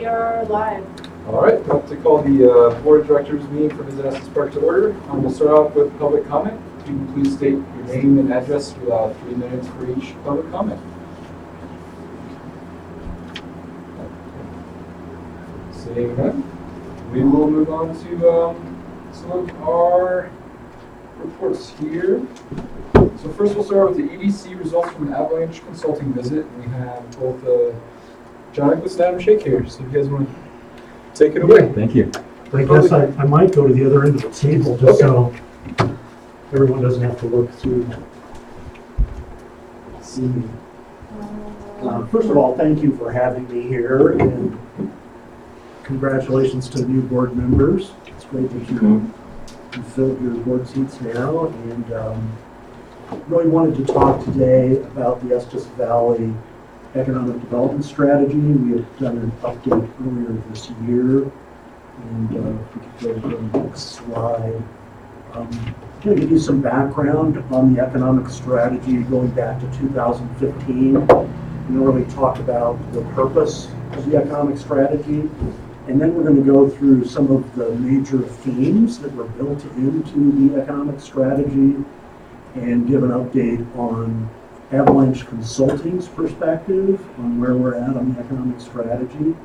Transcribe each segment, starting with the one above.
are live. All right, I'd like to call the Board of Directors meeting for Visit Estes Park to order. We'll start off with public comment. If you can please state your name and address. We'll allow 3 minutes for each public comment. Seeing none, we will move on to some of our reports here. So first we'll start with the EDC results from an avalanche consulting visit. We have both John Nicholas and Adam Shake here, so if you guys want to take it away. Thank you. I guess I might go to the other end of the table just so everyone doesn't have to look through. See me. First of all, thank you for having me here, and congratulations to the new board members. It's great that you filled your board seats now, and really wanted to talk today about the Estes Valley Economic Development Strategy. We had done an update earlier this year, and if we could go to the next slide. I'm going to give you some background on the economic strategy going back to 2015. And really talk about the purpose of the economic strategy. And then we're going to go through some of the major themes that were built into the economic strategy and give an update on Avalanche Consulting's perspective on where we're at on the economic strategy.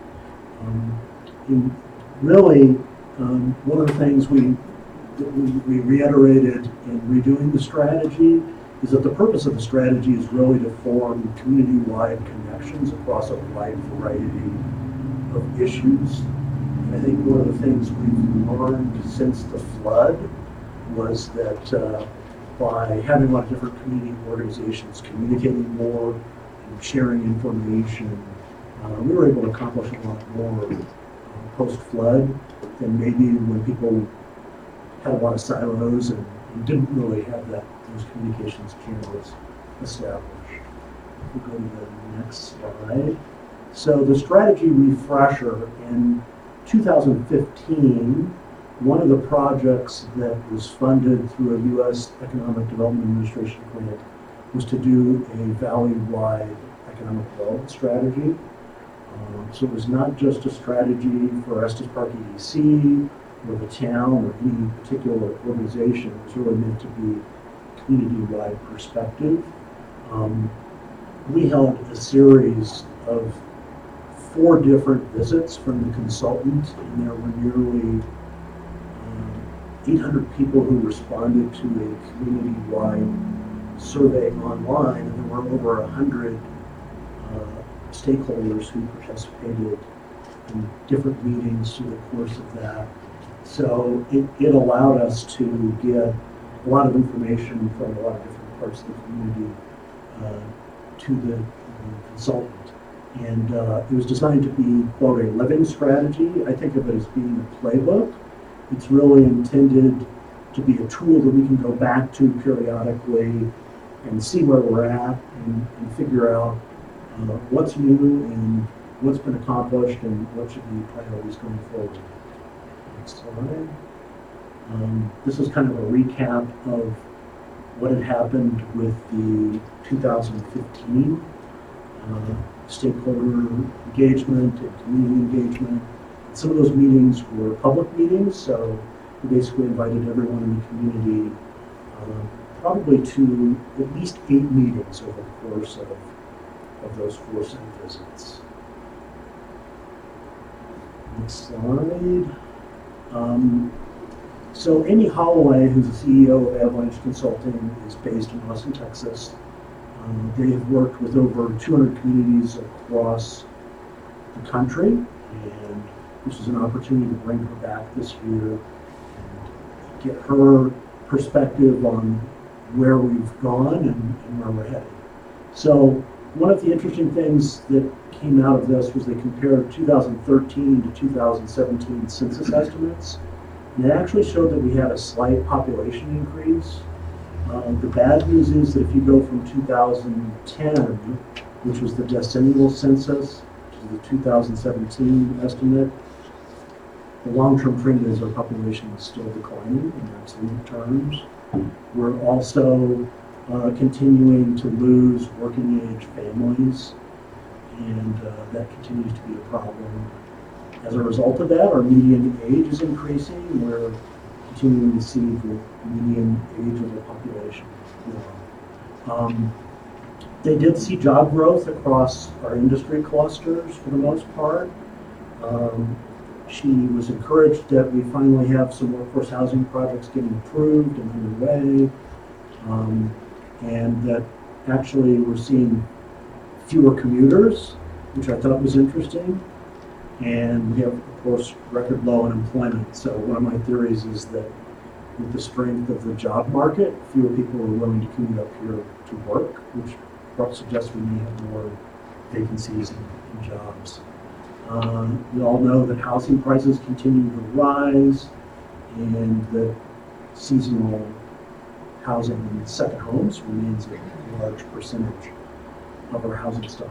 And really, one of the things we reiterated in redoing the strategy is that the purpose of the strategy is really to form community-wide connections across a wide variety of issues. And I think one of the things we've learned since the flood was that by having a lot of different community organizations communicating more and sharing information, we were able to accomplish a lot more post-flood than maybe when people had a lot of silos and didn't really have those communications channels established. We'll go to the next slide. So the strategy refresher in 2015, one of the projects that was funded through a U.S. Economic Development Administration grant was to do a valley-wide economic development strategy. So it was not just a strategy for Estes Park EDC or the town or any particular organization. It was really meant to be a community-wide perspective. We held a series of 4 different visits from the consultant, and there were nearly 800 people who responded to a community-wide survey online, and there were over 100 stakeholders who participated in different meetings through the course of that. So it allowed us to get a lot of information from a lot of different parts of the community to the consultant. And it was designed to be, quote, a living strategy. I think of it as being a playbook. It's really intended to be a tool that we can go back to periodically and see where we're at and figure out what's new and what's been accomplished and what should be priorities going forward. Next slide. This is kind of a recap of what had happened with the 2015 stakeholder engagement and community engagement. Some of those meetings were public meetings, so we basically invited everyone in the community probably to at least 8 meetings over the course of those 4 site visits. Next slide. So Amy Holloway, who's the CEO of Avalanche Consulting, is based in Austin, Texas. They have worked with over 200 communities across the country, and this is an opportunity to bring her back this year and get her perspective on where we've gone and where we're headed. So one of the interesting things that came out of this was they compared 2013 to 2017 census estimates. And it actually showed that we had a slight population increase. The bad news is that if you go from 2010, which was the decennial census, to the 2017 estimate, the long-term trend is our population is still declining in absolute terms. We're also continuing to lose working age families, and that continues to be a problem. As a result of that, our median age is increasing. We're continuing to see the median age of the population grow. They did see job growth across our industry clusters for the most part. She was encouraged that we finally have some workforce housing projects getting approved and underway, and that actually we're seeing fewer commuters, which I thought was interesting. And we have, of course, record low unemployment. So one of my theories is that with the strength of the job market, fewer people are willing to commute up here to work, which suggests we may have more vacancies in jobs. We all know that housing prices continue to rise and that seasonal housing and second homes remains a large percentage of our housing stock.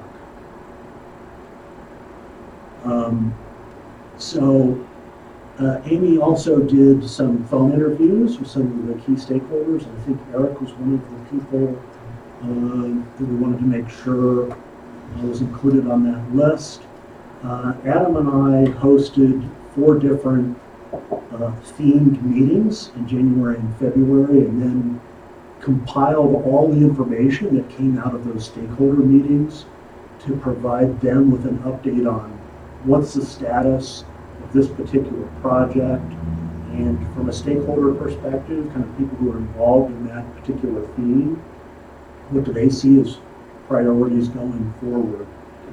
Amy also did some phone interviews with some of the key stakeholders. I think Eric was one of the people that we wanted to make sure was included on that list. Adam and I hosted 4 different themed meetings in January and February, and then compiled all the information that came out of those stakeholder meetings to provide them with an update on what's the status of this particular project, and from a stakeholder perspective, kind of people who are involved in that particular theme, what do they see as priorities going forward.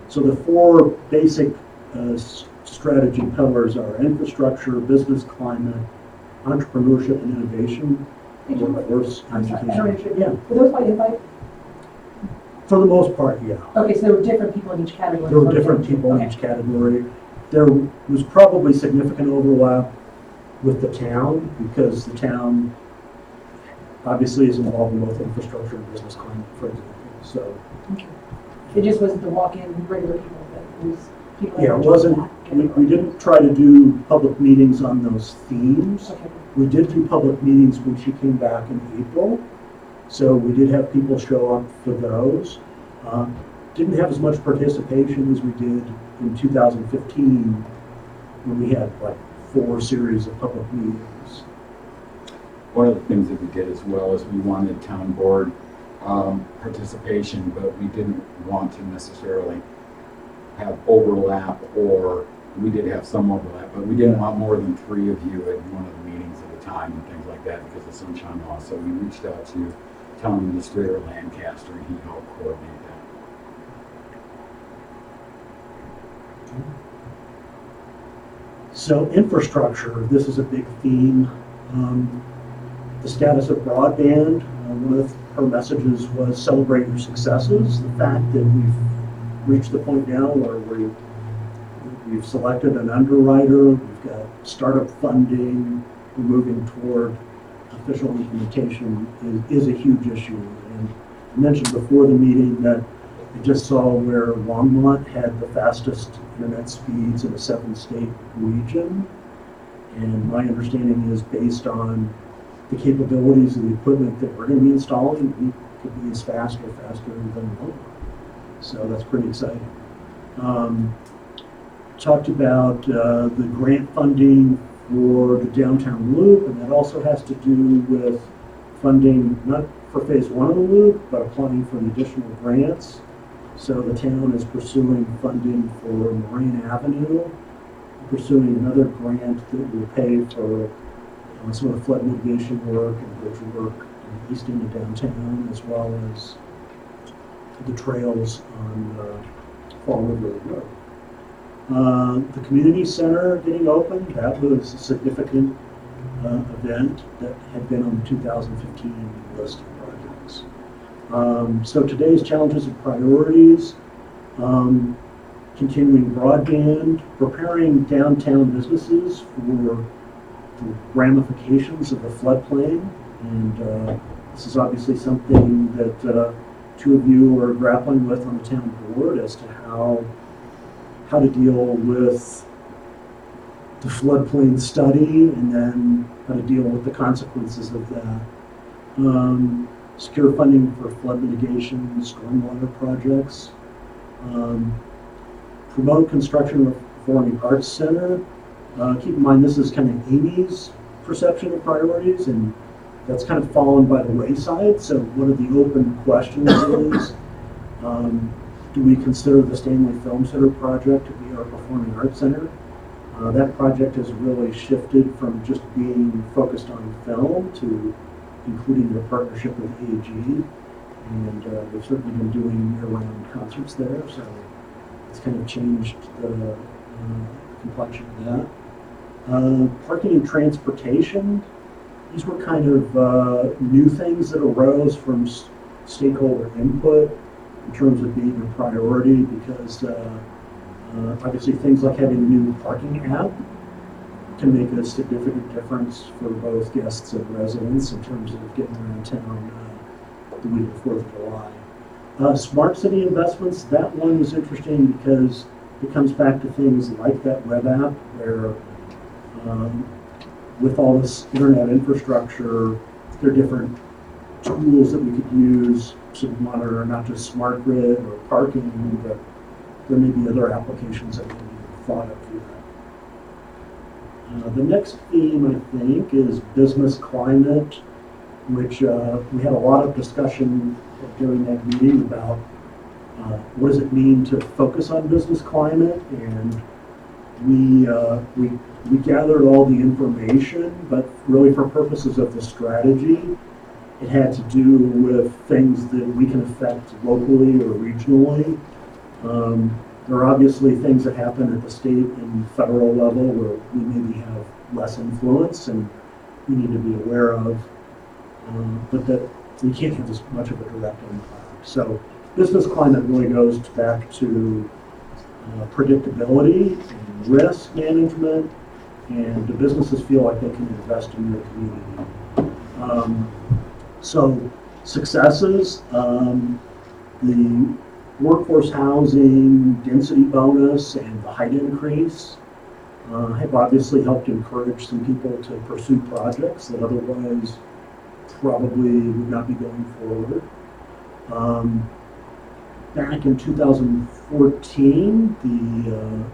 So the 4 basic strategy pillars are infrastructure, business climate, entrepreneurship and innovation, workforce, education. Yeah. Were those identified? For the most part, yeah. Okay, so there were different people in each category. There were different people in each category. There was probably significant overlap with the town, because the town obviously is involved in both infrastructure and business climate, for example. So Okay. It just wasn't the walk-in regular people, but it was people. yeah, it wasn't. We didn't try to do public meetings on those themes. Okay. We did do public meetings when she came back in April, so we did have people show up for those. Didn't have as much participation as we did in 2015, when we had like 4 series of public meetings. One of the things that we did as well is we wanted town board participation, but we didn't want to necessarily have overlap, or we did have some overlap, but we didn't want more than 3 of you at one of the meetings at a time and things like that because of sunshine law. So we reached out to town administrator Lancaster, and he helped coordinate that. So infrastructure, this is a big theme. The status of broadband, one of her messages was celebrate your successes. The fact that we've reached the point now where we've selected an underwriter, we've got startup funding, we're moving toward official implementation is a huge issue. And I mentioned before the meeting that I just saw where Longmont had the fastest internet speeds in a 7-state region. And my understanding is based on the capabilities of the equipment that we're going to be installing, we could be as fast or faster than Longmont. So that's pretty exciting. Talked about the grant funding for the downtown loop, and that also has to do with funding, not for phase 1 of the loop, but applying for additional grants. So the town is pursuing funding for Moraine Avenue, pursuing another grant that will pay for some of the flood mitigation work and bridge work in the east end of downtown, as well as the trails on Fall River Road. The community center getting opened, that was a significant event that had been on the 2015 list of projects. So today's challenges and priorities, continuing broadband, preparing downtown businesses for the ramifications of the floodplain. And this is obviously something that 2 of you are grappling with on the town board as to how to deal with the floodplain study and then how to deal with the consequences of that. Secure funding for flood mitigation, stormwater projects. Promote construction of Performing Arts Center. Keep in mind, this is kind of Amy's perception of priorities, and that's kind of fallen by the wayside. So one of the open questions is, do we consider the Stanley Film Center project to be our Performing Arts Center? That project has really shifted from just being focused on film to including their partnership with AG, and they've certainly been doing year-round concerts there, so it's kind of changed the complexion of that. Parking and transportation, these were kind of new things that arose from stakeholder input in terms of being a priority, because obviously things like having a new parking app can make a significant difference for both guests and residents in terms of getting around town the week of 4th of July. Smart city investments, that one was interesting because it comes back to things like that web app where with all this internet infrastructure, there are different tools that we could use to monitor not just smart grid or parking, but there may be other applications that we haven't even thought of yet. The next theme, I think, is business climate, which we had a lot of discussion during that meeting about what does it mean to focus on business climate, and we gathered all the information, but really for purposes of the strategy, it had to do with things that we can affect locally or regionally. There are obviously things that happen at the state and federal level where we maybe have less influence and we need to be aware of, but that we can't have as much of a direct impact. So business climate really goes back to predictability and risk management, and the businesses feel like they can invest in their community. So successes, the workforce housing density bonus and the height increase have obviously helped encourage some people to pursue projects that otherwise probably would not be going forward. Back in 2014,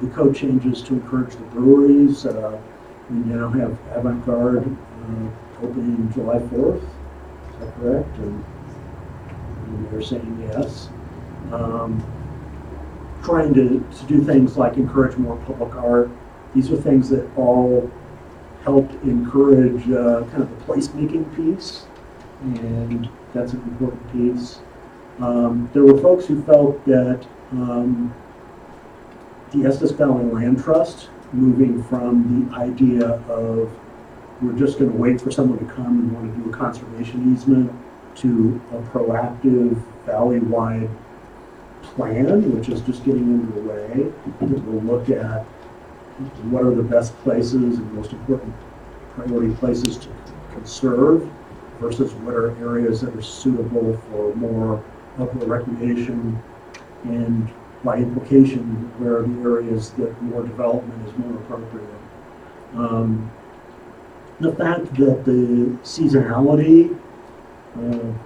the code changes to encourage the breweries. We now have Avant-Garde opening July 4th. Is that correct? And they're saying yes. Trying to do things like encourage more public art. These are things that all helped encourage kind of the placemaking piece, and that's an important piece. There were folks who felt that the Estes Valley Land Trust, moving from the idea of we're just going to wait for someone to come and want to do a conservation easement, to a proactive valley-wide plan, which is just getting underway. We'll look at what are the best places and most important priority places to conserve versus what are areas that are suitable for more outdoor recreation, and by implication, where are the areas that more development is more appropriate. The fact that the seasonality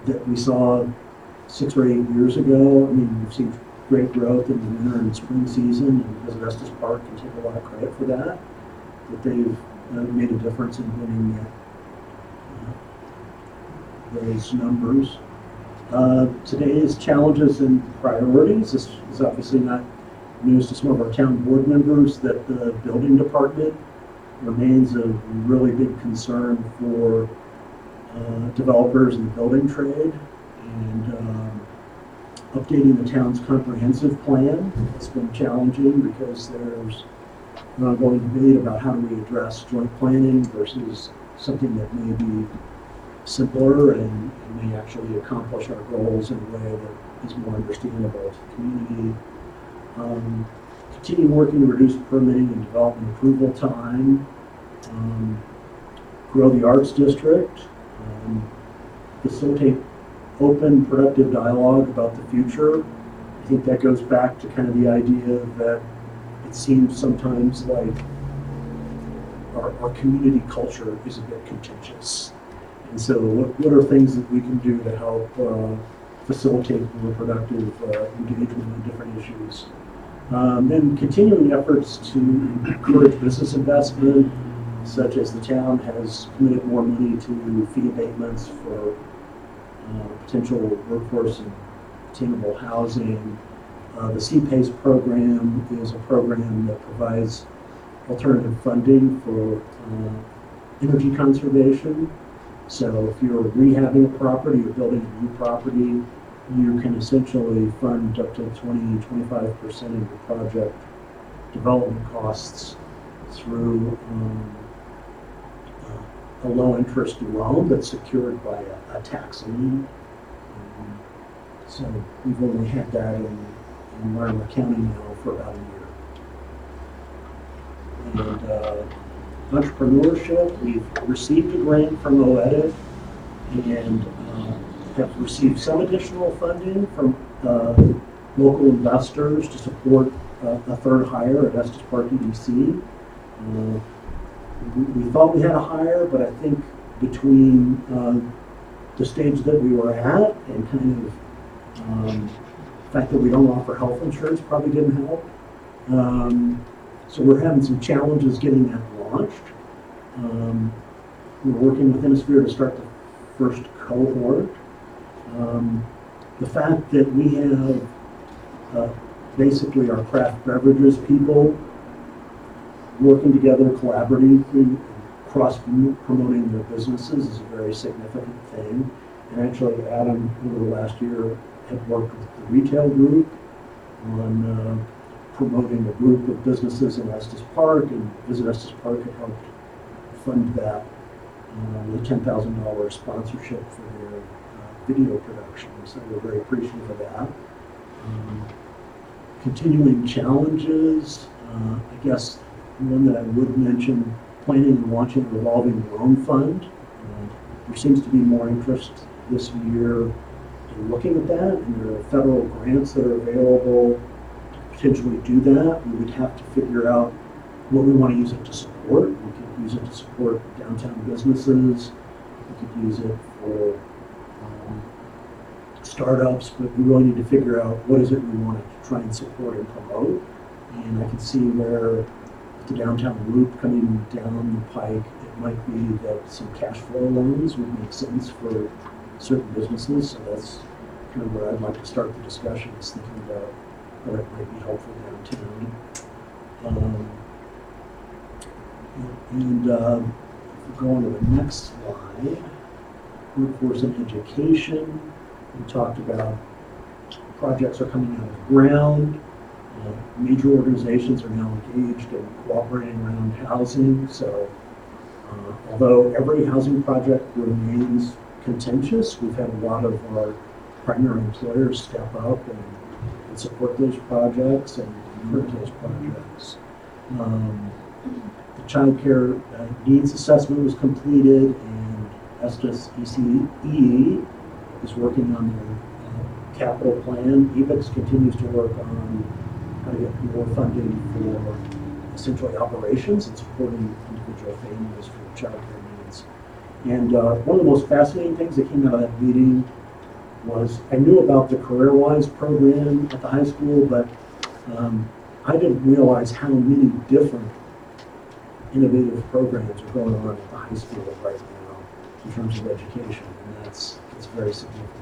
that we saw 6 or 8 years ago, I mean, we've seen great growth in the winter and spring season, and Visit Estes Park can take a lot of credit for that they've made a difference in winning those numbers. Today's challenges and priorities, this is obviously not news to some of our town board members, that the building department remains a really big concern for developers in the building trade, and updating the town's comprehensive plan. It's been challenging because there's an ongoing debate about how do we address joint planning versus something that may be simpler and may actually accomplish our goals in a way that is more understandable to the community. Continue working to reduce permitting and development approval time. Grow the arts district. Facilitate open, productive dialogue about the future. I think that goes back to kind of the idea that it seems sometimes like our community culture is a bit contentious. And so what are things that we can do to help facilitate more productive engagement on different issues? Then continuing efforts to encourage business investment, such as the town has committed more money to fee abatements for potential workforce and attainable housing. The CPACE program is a program that provides alternative funding for energy conservation. So if you're rehabbing a property or building a new property, you can essentially fund up to 20-25% of your project development costs through a low interest loan that's secured by a tax lien. So we've only had that in Larimer County now for about a year. And entrepreneurship, we've received a grant from OEDIT and have received some additional funding from local investors to support a third hire at Estes Park EDC. We thought we had a hire, but I think between the stage that we were at and kind of the fact that we don't offer health insurance probably didn't help. So we're having some challenges getting that launched. We're working with Hemisphere to start the first cohort. The fact that we have basically our craft beverages people working together collaboratively, cross-promoting their businesses is a very significant thing. And actually, Adam, over the last year, had worked with the retail group on promoting a group of businesses in Estes Park, and Visit Estes Park had helped fund that with a $10,000 sponsorship for their video production. So we're very appreciative of that. Continuing challenges, I guess one that I would mention, planning and launching a revolving loan fund. There seems to be more interest this year in looking at that, and there are federal grants that are available to potentially do that. We would have to figure out what we want to use it to support. We could use it to support downtown businesses. We could use it for startups, but we really need to figure out what is it we want to try and support and promote. And I can see where the downtown loop coming down the pike, it might be that some cash flow loans would make sense for certain businesses. So that's kind of where I'd like to start the discussion, is thinking about how that might be helpful downtown. And if we go on to the next slide, workforce and education. We talked about projects are coming out of the ground. Major organizations are now engaged in cooperating around housing. So although every housing project remains contentious, we've had a lot of our primary employers step up and support those projects and encourage those projects. The child care needs assessment was completed, and Estes ECE is working on their capital plan. EBIX continues to work on how to get more funding for essentially operations and supporting individual families for child care needs. And one of the most fascinating things that came out of that meeting was I knew about the CareerWise program at the high school, but I didn't realize how many different innovative programs are going on at the high school right now in terms of education, and that's very significant.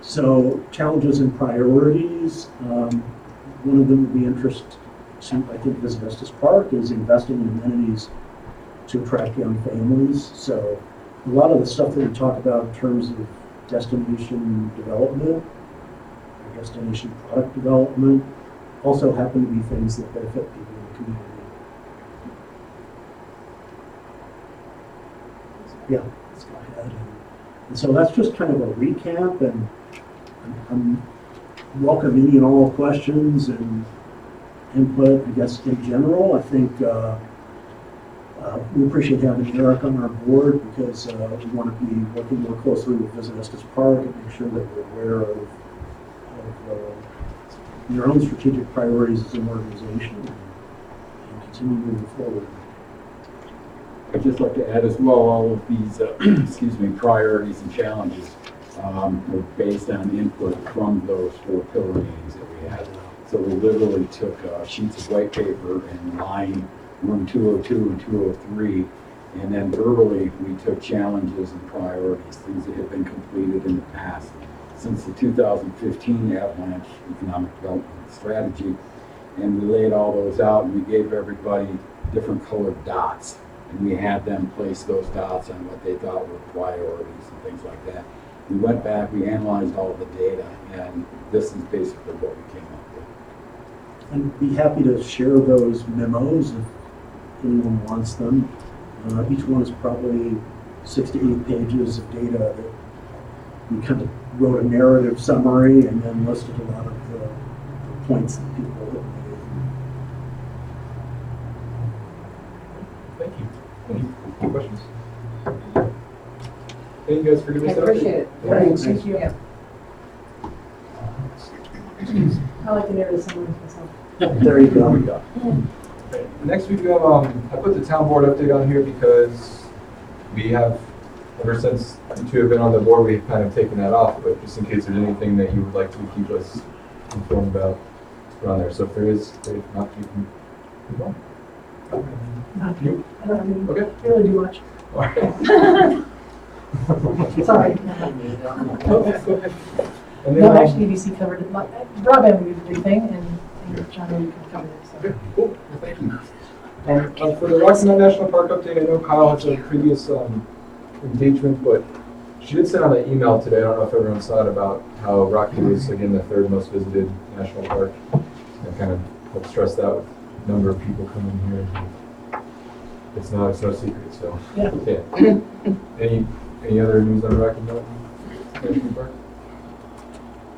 So challenges and priorities, one of them would be interest to, I think, Visit Estes Park is investing in amenities to attract young families. So a lot of the stuff that we talk about in terms of destination development, or destination product development, also happen to be things that benefit people in the community. Yeah, let's go ahead. And so that's just kind of a recap, and I'm welcome any and all questions and input. I guess in general, I think we appreciate having Eric on our board because we want to be working more closely with Visit Estes Park and make sure that we're aware of your own strategic priorities as an organization and continue moving forward. I'd just like to add as well all of these, excuse me, priorities and challenges were based on input from those 4 pillar meetings that we had. So we literally took sheets of white paper and lined room 202 and 203, and then verbally we took challenges and priorities, things that had been completed in the past. Since the 2015 Avalanche Economic Development Strategy, and we laid all those out and we gave everybody different colored dots, and we had them place those dots on what they thought were priorities and things like that. We went back, we analyzed all the data, and this is basically what we came up with. I'd be happy to share those memos if anyone wants them. Each one is probably 6 to 8 pages of data that we kind of wrote a narrative summary and then listed a lot of the points that people have made. Thank you. Any questions? Thank you guys for giving I us that. appreciate it. Thanks. Thank you. I like the narrative summaries myself. There you go. Next we've got, I put the town board update on here because we have, ever since you two have been on the board, we've kind of taken that off, but just in case there's anything that you would like to keep us informed about, put on there. So if there is, if not, you can move on. Not you. I don't Okay. really do much. All right. Sorry. Go ahead. And then, No, actually, EDC covered it. Broadband would be the big thing, and John, you can cover it. okay, cool. Well, thank you. For the Rocky Mountain National Park update, I know Kyle had some previous engagement, but she did send out an email today. I don't know if everyone saw it, about how Rocky was again the 3rd most visited national park. I kind of helped stress that with the number of people coming here. It's no secret. So Yeah. Any other news on Rocky Mountain National Park?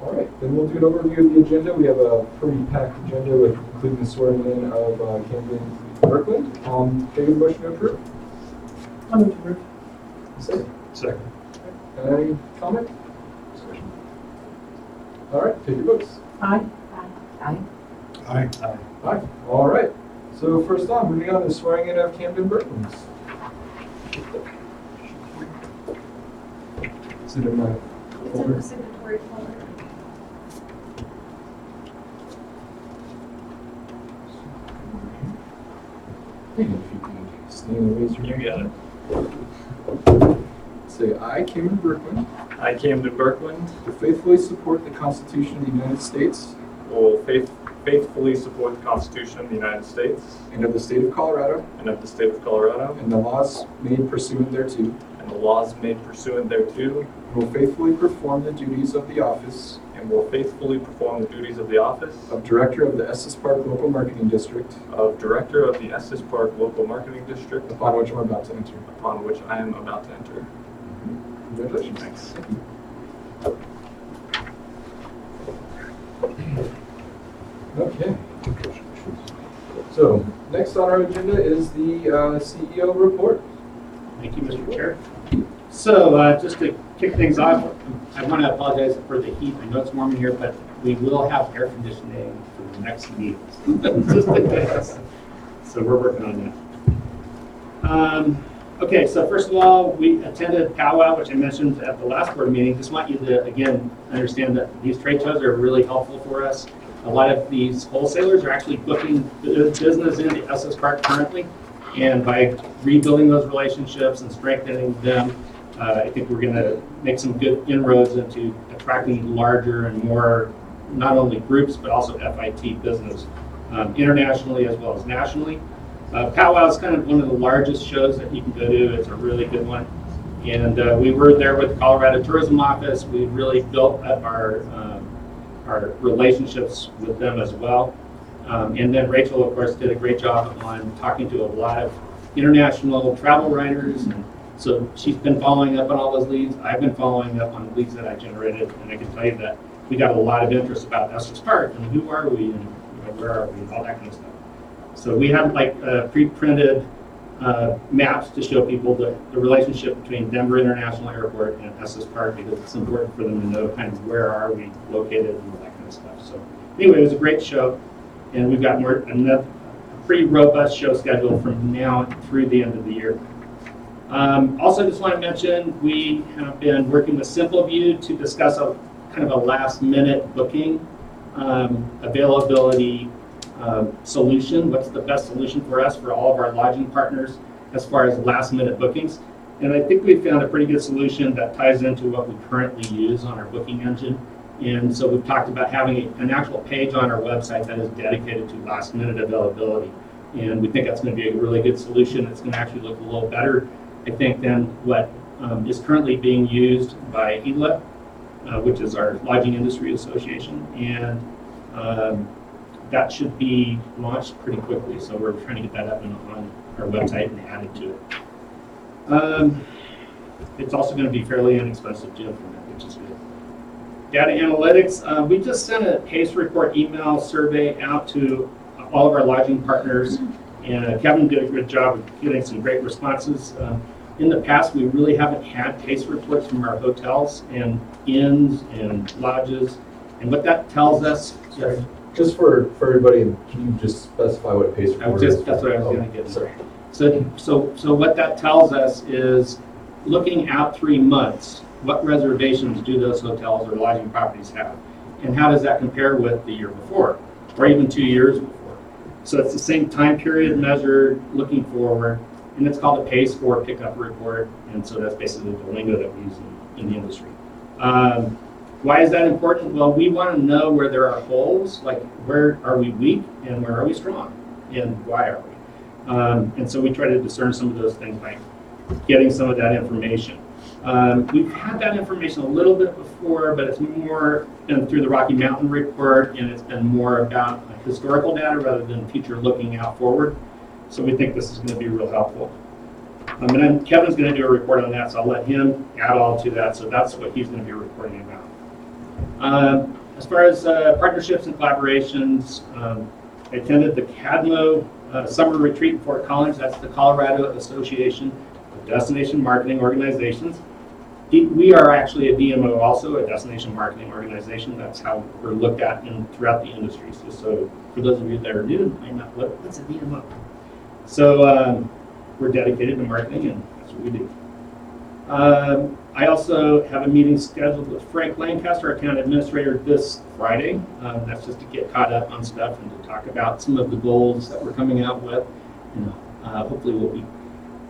All right, then we'll do an overview of the agenda. We have a pretty packed agenda, with including the swearing in of Camden Berkland. Take a motion to approve. I'll move to approve. Second. Any comment? Discussion? All right, take your votes. Aye. Aye. Aye. All right. So first on, moving on to swearing in of Camden Berklands. Is it in my It's in folder? the signatory folder. If you can stand and raise your You hand. got it. Say, I, Cameron Berkland, I, Camden Berkland, do faithfully support the Constitution of the United States will faithfully support the Constitution of the United States and of the state of Colorado, and of the state of Colorado, and the laws made pursuant thereto, and the laws made pursuant thereto, and will faithfully perform the duties of the office and will faithfully perform the duties of the office of Director of the Estes Park Local Marketing District, of Director of the Estes Park Local Marketing District, upon which I'm about to enter. upon which I am about to enter. Congratulations. Thanks. Thank you. Okay. So, next on our agenda is the CEO report. Thank you, Mr. Chair. So just to kick things off, I want to apologize for the heat. I know it's warm in here, but we will have air conditioning for the next meetings. Just in case. So we're working on that. Okay, so first of all, we attended powwow, which I mentioned at the last board meeting. Just want you to, again, understand that these trade shows are really helpful for us. A lot of these wholesalers are actually booking business into Estes Park currently. And by rebuilding those relationships and strengthening them, I think we're going to make some good inroads into attracting larger and more, not only groups, but also FIT business internationally as well as nationally. Powwow is kind of one of the largest shows that you can go to. It's a really good one. And we were there with the Colorado Tourism Office. We really built up our relationships with them as well. And then Rachel, of course, did a great job on talking to a lot of international travel writers. And so she's been following up on all those leads. I've been following up on the leads that I generated. And I can tell you that we got a lot of interest about Estes Park and who are we and where are we and all that kind of stuff. So we have like pre-printed maps to show people the relationship between Denver International Airport and Estes Park, because it's important for them to know kind of where are we located and all that kind of stuff. So anyway, it was a great show. And we've got a pretty robust show schedule from now through the end of the year. Also, just want to mention, we have been working with SimpleView to discuss a kind of a last-minute booking availability solution. What's the best solution for us, for all of our lodging partners, as far as last-minute bookings? And I think we found a pretty good solution that ties into what we currently use on our booking engine. And so we've talked about having an actual page on our website that is dedicated to last-minute availability. And we think that's going to be a really good solution. It's going to actually look a little better, I think, than what is currently being used by ELA, which is our Lodging Industry Association. And that should be launched pretty quickly. So we're trying to get that up on our website and add it to it. It's also going to be fairly inexpensive to implement, which is good. Data analytics, we just sent a PACE report email survey out to all of our lodging partners, and Kevin did a good job of getting some great responses. In the past, we really haven't had PACE reports from our hotels and inns and lodges, and what that tells us. Sorry, just for everybody, can you just specify what a PACE report is? That's what I was going to get. Sorry. So what that tells us is, looking out 3 months, what reservations do those hotels or lodging properties have? And how does that compare with the year before, or even 2 years before? So it's the same time period measured looking forward, and it's called a PACE or pickup report, and so that's basically the lingo that we use in the industry. Why is that important? Well, we want to know where there are holes, like where are we weak and where are we strong, and why are we? And so we try to discern some of those things by getting some of that information. We've had that information a little bit before, but it's more been through the Rocky Mountain report, and it's been more about historical data rather than future looking out forward. So we think this is going to be real helpful. And then Kevin's going to do a report on that, so I'll let him add all to that. So that's what he's going to be reporting about. As far as partnerships and collaborations, I attended the CADMO summer retreat in Fort Collins. That's the Colorado Association of Destination Marketing Organizations. We are actually a DMO, also a destination marketing organization. That's how we're looked at throughout the industry. So for those of you that are new, might not know what's a DMO. So we're dedicated to marketing, and that's what we do. I also have a meeting scheduled with Frank Lancaster, our town administrator, this Friday. That's just to get caught up on stuff and to talk about some of the goals that we're coming out with. Hopefully we'll be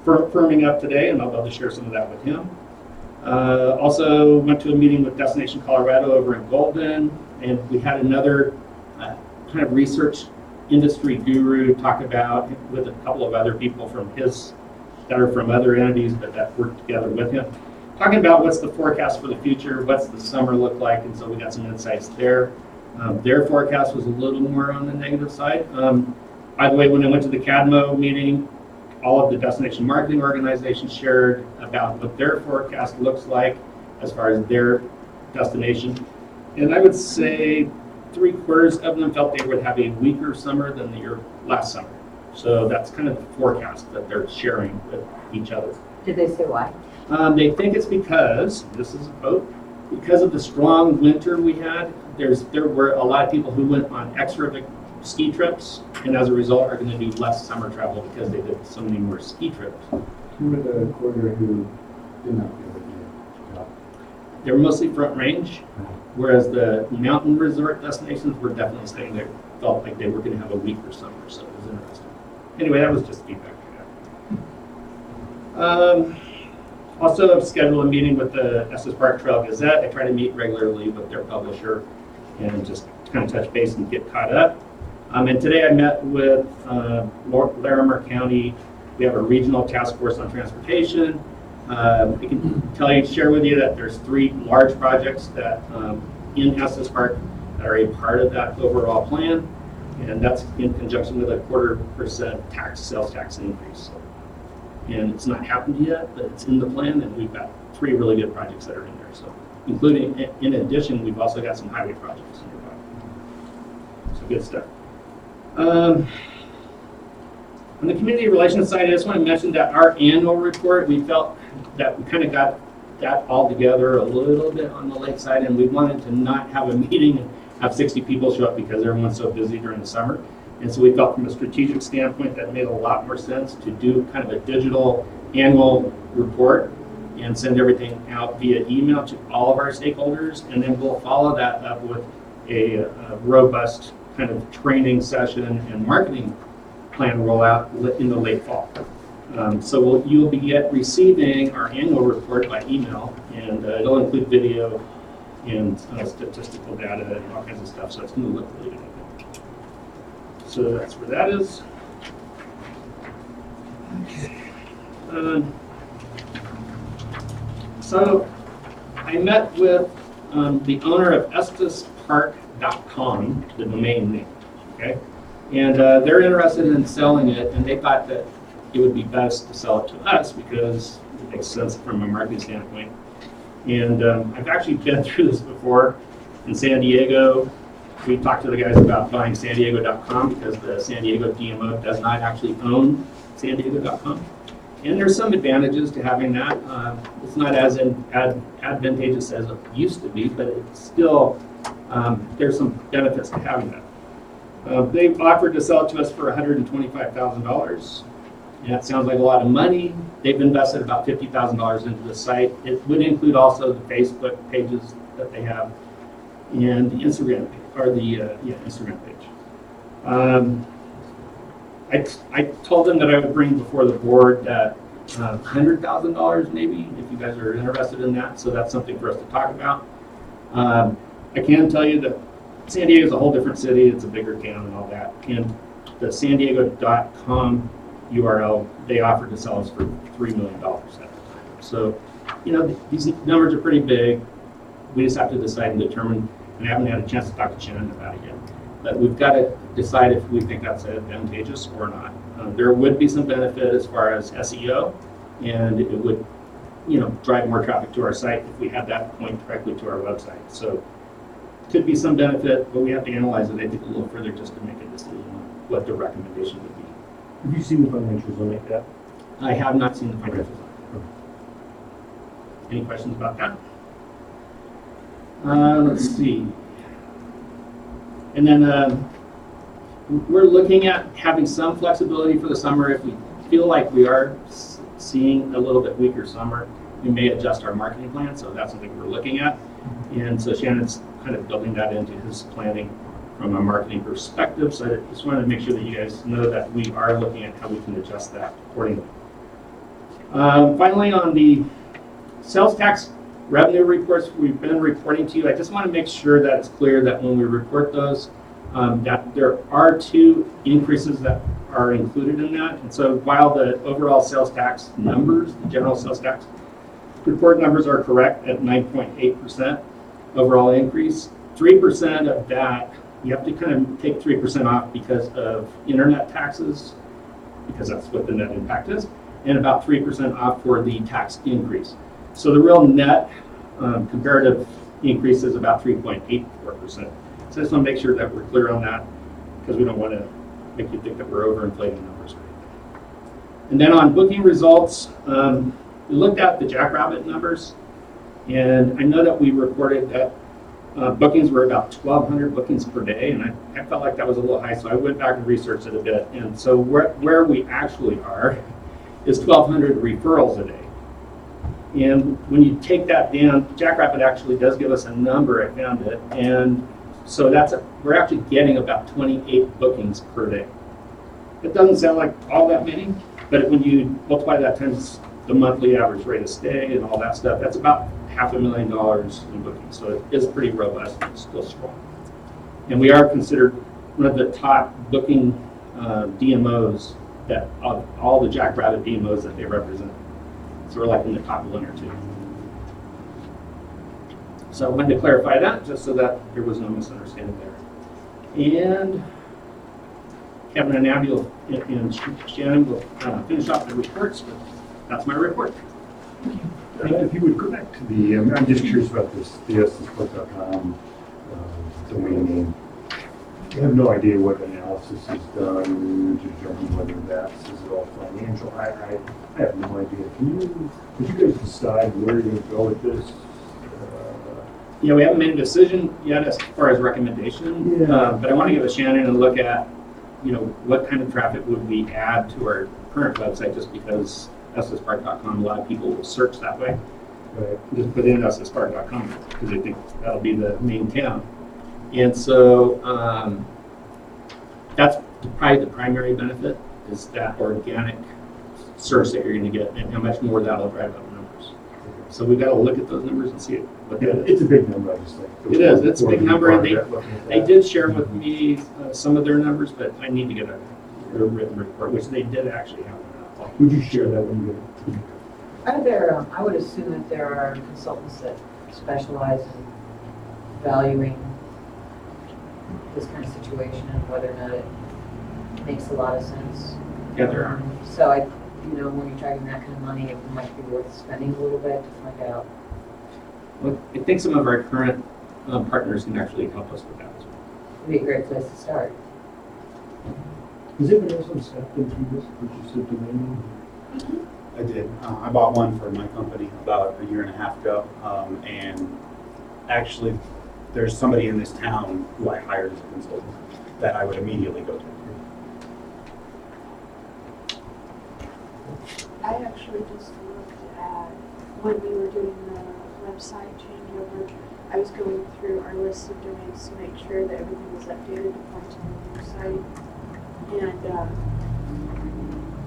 firming up today, and I'll be able to share some of that with him. Also went to a meeting with Destination Colorado over in Golden, and we had another kind of research industry guru talk about, with a couple of other people that are from other entities but that work together with him, talking about what's the forecast for the future, what's the summer look like, and so we got some insights there. Their forecast was a little more on the negative side. By the way, when I went to the CADMO meeting, all of the destination marketing organizations shared about what their forecast looks like as far as their destination. And I would say 3/4 of them felt they would have a weaker summer than the year last summer. So that's kind of the forecast that they're sharing with each other. Did they say why? They think it's because, this is a quote, because of the strong winter we had, there were a lot of people who went on extra ski trips, and as a result are going to do less summer travel because they did so many more ski trips. Who were the quarter who did not be able to do it? They were mostly front range, whereas the mountain resort destinations were definitely staying there, felt like they were going to have a weaker summer, so it was interesting. Anyway, that was just feedback I got. Also, I've scheduled a meeting with the Estes Park Trail Gazette. I try to meet regularly with their publisher and just kind of touch base and get caught up. And today I met with Larimer County. We have a regional task force on transportation. I can share with you that there's 3 large projects that in Estes Park that are a part of that overall plan, and that's in conjunction with a 0.25% sales tax increase. And it's not happened yet, but it's in the plan, and we've got 3 really good projects that are in there. So, including, in addition, we've also got some highway projects in there. So good stuff. On the community relations side, I just want to mention that our annual report, we felt that we kind of got that all together a little bit on the late side, and we wanted to not have a meeting and have 60 people show up because everyone's so busy during the summer. And so we felt from a strategic standpoint that made a lot more sense to do kind of a digital annual report and send everything out via email to all of our stakeholders. And then we'll follow that up with a robust kind of training session and marketing plan rollout in the late fall. So you'll be receiving our annual report by email, and it'll include video and statistical data and all kinds of stuff, so it's going to look really good. So that's where that is. So I met with the owner of EstesPark.com, the domain name, okay? And they're interested in selling it, and they thought that it would be best to sell it to us because it makes sense from a marketing standpoint. And I've actually been through this before in San Diego. We talked to the guys about buying San Diego.com because the San Diego DMO does not actually own San Diego.com. And there's some advantages to having that. It's not as advantageous as it used to be, but it's still, there's some benefits to having that. They've offered to sell it to us for $125,000. That sounds like a lot of money. They've invested about $50,000 into the site. It would include also the Facebook pages that they have and the Instagram page, or the Instagram page. I told them that I would bring before the board that $100,000 maybe, if you guys are interested in that. So that's something for us to talk about. I can tell you that San Diego is a whole different city. It's a bigger town and all that. And the San Diego.com URL, they offered to sell us for $3 million at the time. So, you know, these numbers are pretty big. We just have to decide and determine, and I haven't had a chance to talk to Shannon about it yet. But we've got to decide if we think that's advantageous or not. There would be some benefit as far as SEO, and it would, you know, drive more traffic to our site if we had that point directly to our website. So, could be some benefit, but we have to analyze it, I think, a little further just to make a decision on what the recommendation would be. Have you seen the financials on that? I have not seen the financials. Any questions about that? Let's see. And then we're looking at having some flexibility for the summer. If we feel like we are seeing a little bit weaker summer, we may adjust our marketing plan. So that's something we're looking at. And so Shannon's kind of building that into his planning from a marketing perspective. So I just wanted to make sure that you guys know that we are looking at how we can adjust that accordingly. Finally, on the sales tax revenue reports we've been reporting to you, I just want to make sure that it's clear that when we report those, that there are 2 increases that are included in that. And so while the overall sales tax numbers, the general sales tax report numbers are correct at 9.8% overall increase, 3% of that, you have to kind of take 3% off because of internet taxes, because that's what the net impact is, and about 3% off for the tax increase. So the real net comparative increase is about 3.84%. So I just want to make sure that we're clear on that, because we don't want to make you think that we're overinflating numbers. And then on booking results, we looked at the Jackrabbit numbers, and I know that we reported that bookings were about 1,200 bookings per day, and I felt like that was a little high, so I went back and researched it a bit. And so where we actually are is 1,200 referrals a day. And when you take that down, Jackrabbit actually does give us a number, I found it, and so we're actually getting about 28 bookings per day. It doesn't sound like all that many, but when you multiply that times the monthly average rate of stay and all that stuff, that's about $500,000 in bookings. So it is pretty robust and still strong. And we are considered one of the top booking DMOs that of all the Jackrabbit DMOs that they represent. So we're like in the top 1 or 2. So I wanted to clarify that just so that there was no misunderstanding there. And Kevin and Abby and Shannon will finish off the reports, but that's my report. If you would go back to the, I'm just curious about this, the EstesPark.com domain name. I have no idea what analysis is done to determine whether that's, is it all financial? I have no idea. Did you guys decide where you're going to go with this? Yeah, we haven't made a decision yet as far as recommendation, but I want to give a Shannon a look at, you know, what kind of traffic would we add to our current website, just because EstesPark.com, a lot of people will search that way. Right. Just put in EstesPark.com because they think that'll be the main town. And so that's probably the primary benefit is that organic search that you're going to get and how much more that'll drive up numbers. So we've got to look at those numbers and see what Yeah, that is. it's a big number, I just think. It is, it's a big number, and they They did share with me some of their numbers, but I need to get a written report, which they did actually have. Would you share that when you get it? Are there, I would assume that there are consultants that specialize in valuing this kind of situation and whether or not it makes a lot of sense. Yeah, there are. So when you're talking that kind of money, it might be worth spending a little bit to find out. Well, I think some of our current partners can actually help us with that as well. It'd be a great place to start. Has anybody else on staff been through this, purchase of domain name? I did. I bought one for my company about a year and a half ago. And actually, there's somebody in this town who I hired as a consultant that I would immediately go to. I actually just looked at when we were doing the website changeover. I was going through our list of domains to make sure that everything was updated to point to the new site. And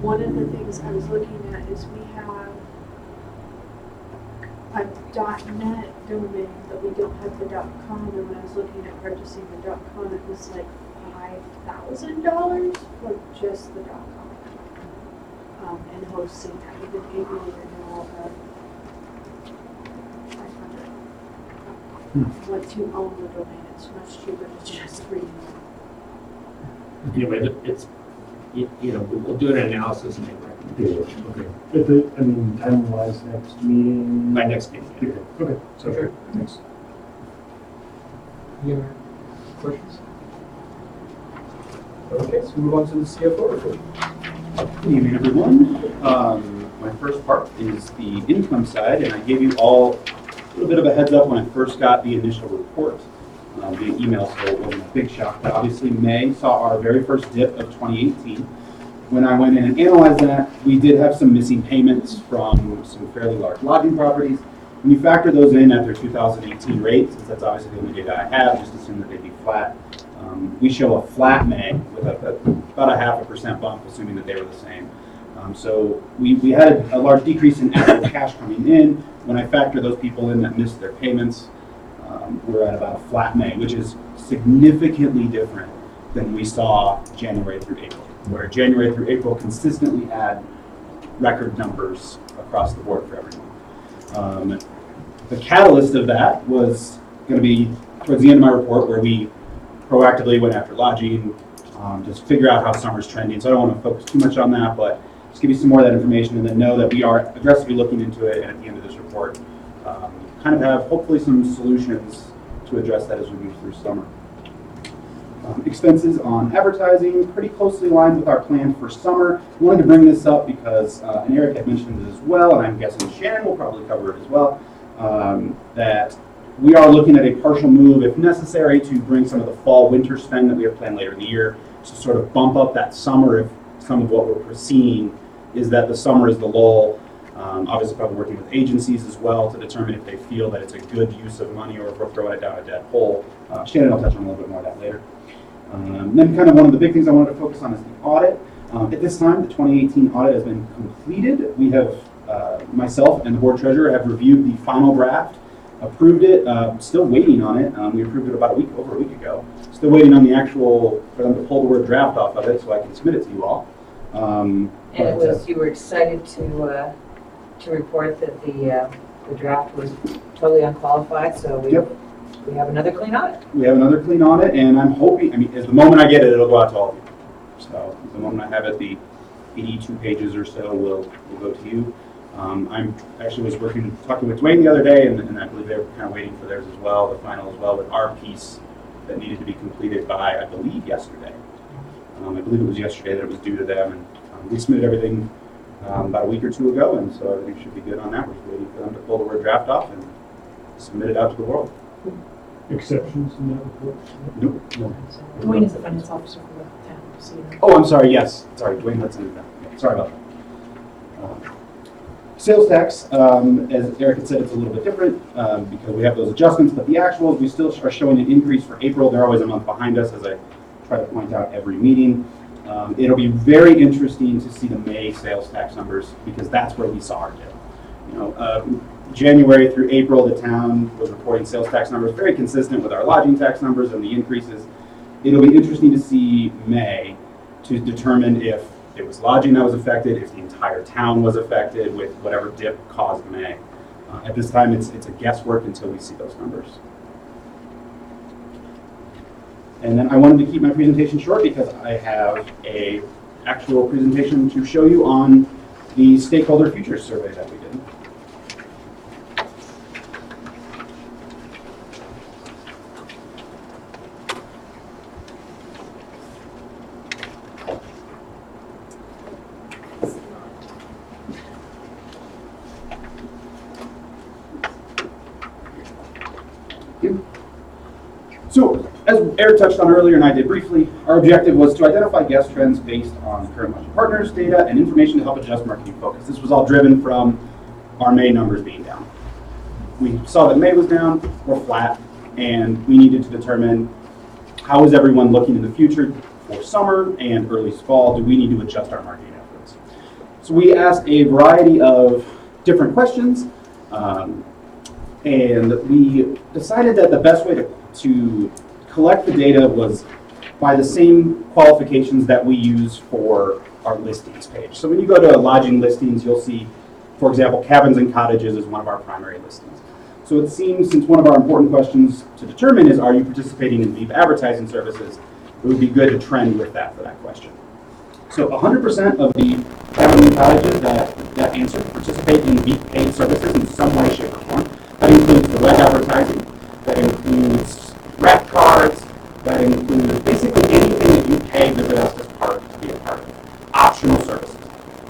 one of the things I was looking at is we have a .net domain, but we don't have the .com. And when I was looking at purchasing the .com, it was like $5,000 for just the .com. And hosting that with an annual renewal of $500. Once you own the domain, it's much cheaper to just renew. Anyway, it's, we'll do an analysis and make recommendations. Yeah, okay. Time-wise, next meeting? My next meeting. Okay, okay, sounds good, thanks. Any other questions? Okay, so we move on to the CFO report. Good evening, everyone. My first part is the income side, and I gave you all a little bit of a heads up when I first got the initial report via email, so it wasn't a big shock. But obviously, May saw our very first dip of 2018. When I went in and analyzed that, we did have some missing payments from some fairly large lodging properties. When you factor those in at their 2018 rates, since that's obviously the only data I have, just assume that they'd be flat. We show a flat May with about a 0.5% bump, assuming that they were the same. So we had a large decrease in actual cash coming in. When I factor those people in that missed their payments, we're at about a flat May, which is significantly different than we saw January through April, where January through April consistently had record numbers across the board for everyone. The catalyst of that was going to be towards the end of my report, where we proactively went after lodging, just figure out how summer's trending. So I don't want to focus too much on that, but just give you some more of that information, and then know that we are aggressively looking into it, and at the end of this report, kind of have hopefully some solutions to address that as we move through summer. Expenses on advertising pretty closely aligned with our plan for summer. I wanted to bring this up because, and Eric had mentioned it as well, and I'm guessing Shannon will probably cover it as well, that we are looking at a partial move, if necessary, to bring some of the fall-winter spend that we have planned later in the year to sort of bump up that summer if some of what we're foreseeing is that the summer is the lull. Obviously, probably working with agencies as well to determine if they feel that it's a good use of money or if we're throwing it down a dead hole. Shannon will touch on a little bit more of that later. Then kind of one of the big things I wanted to focus on is the audit. At this time, the 2018 audit has been completed. We have, myself and the board treasurer have reviewed the final draft, approved it, still waiting on it. We approved it about over a week ago. Still waiting on the for them to pull the word draft off of it so I can submit it to you all. And you were excited to report that the draft was totally unqualified, so we have another clean audit. We have another clean audit, and I'm hoping, as the moment I get it, it'll go out to all of you. So the moment I have it, the 82 pages or so will go to you. I actually was talking with Dwayne the other day, and I believe they were kind of waiting for theirs as well, the final as well, with our piece that needed to be completed by, I believe, yesterday. I believe it was yesterday that it was due to them, and we submitted everything about a week or two ago, and so everything should be good on that. We're just waiting for them to pull the word draft off and submit it out to the world. Exceptions in that report? Nope. No. Dwayne is the finance officer for the town, so you know. Oh, I'm sorry, yes. Sorry, Dwayne Hudson is that. Yeah, sorry about that. Sales tax, as Eric had said, it's a little bit different because we have those adjustments, but the actuals, we still are showing an increase for April. They're always a month behind us, as I try to point out every meeting. It'll be very interesting to see the May sales tax numbers because that's where we saw our dip. You know, January through April, the town was reporting sales tax numbers very consistent with our lodging tax numbers and the increases. It'll be interesting to see May to determine if it was lodging that was affected, if the entire town was affected with whatever dip caused May. At this time, it's a guesswork until we see those numbers. And then I wanted to keep my presentation short because I have a actual presentation to show you on the stakeholder futures survey that we did. So, as Eric touched on earlier and I did briefly, our objective was to identify guest trends based on current lodging partners, data, and information to help adjust marketing focus. This was all driven from our May numbers being down. We saw that May was down, we're flat, and we needed to determine how is everyone looking in the future for summer and early fall. Do we need to adjust our marketing efforts? So we asked a variety of different questions, and we decided that the best way to collect the data was by the same qualifications that we use for our listings page. So when you go to lodging listings, you'll see, for example, cabins and cottages is one of our primary listings. So it seems, since one of our important questions to determine is, are you participating in VEEP advertising services, it would be good to trend with that for that question. So 100% of the cabins and cottages that answer participate in VEEP paid services in some way, shape, or form. That includes the web advertising, that includes wrap cards, that includes basically anything that you pay Visit Estes Park to be a part of. Optional services.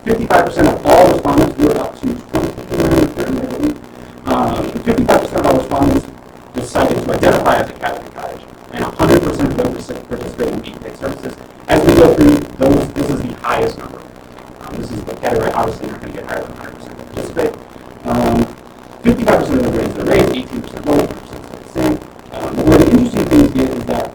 55% of all respondents, we were up to 2930, I believe. 55% of all respondents decided to identify as a cabin and cottage, and 100% of them participate in VEEP paid services. As we go through those, this is the highest number. This is the category, obviously not going to get higher than 100% participate. 55% of them raise their rate, 18% lower, 20% the same. But one of the interesting things here is that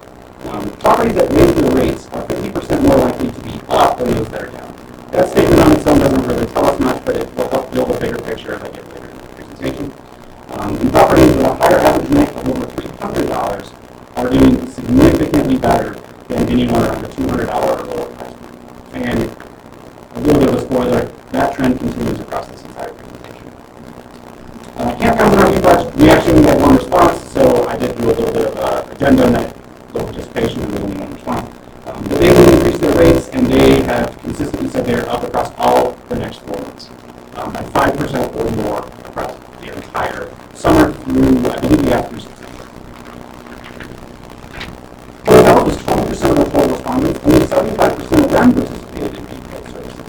properties that raise their rates are 50% more likely to be up than those that are down. That statement on its own doesn't really tell us much, but it will help build a bigger picture as I get later in the presentation. And properties with a higher average rate of over $300 are doing significantly better than anyone around the $200 or lower price point. And a little bit of a spoiler, that trend continues across this entire presentation. Campgrounds and RV parks, we actually only had one response, so I did do a little bit of addendum that low participation and only one response. But they will increase their rates, and they have consistently said they're up across all the next 4 months, at 5% or more across the entire summer through, I believe we have through September. Hotel was 20% of the total respondents, only 75% of them participated in VEEP services.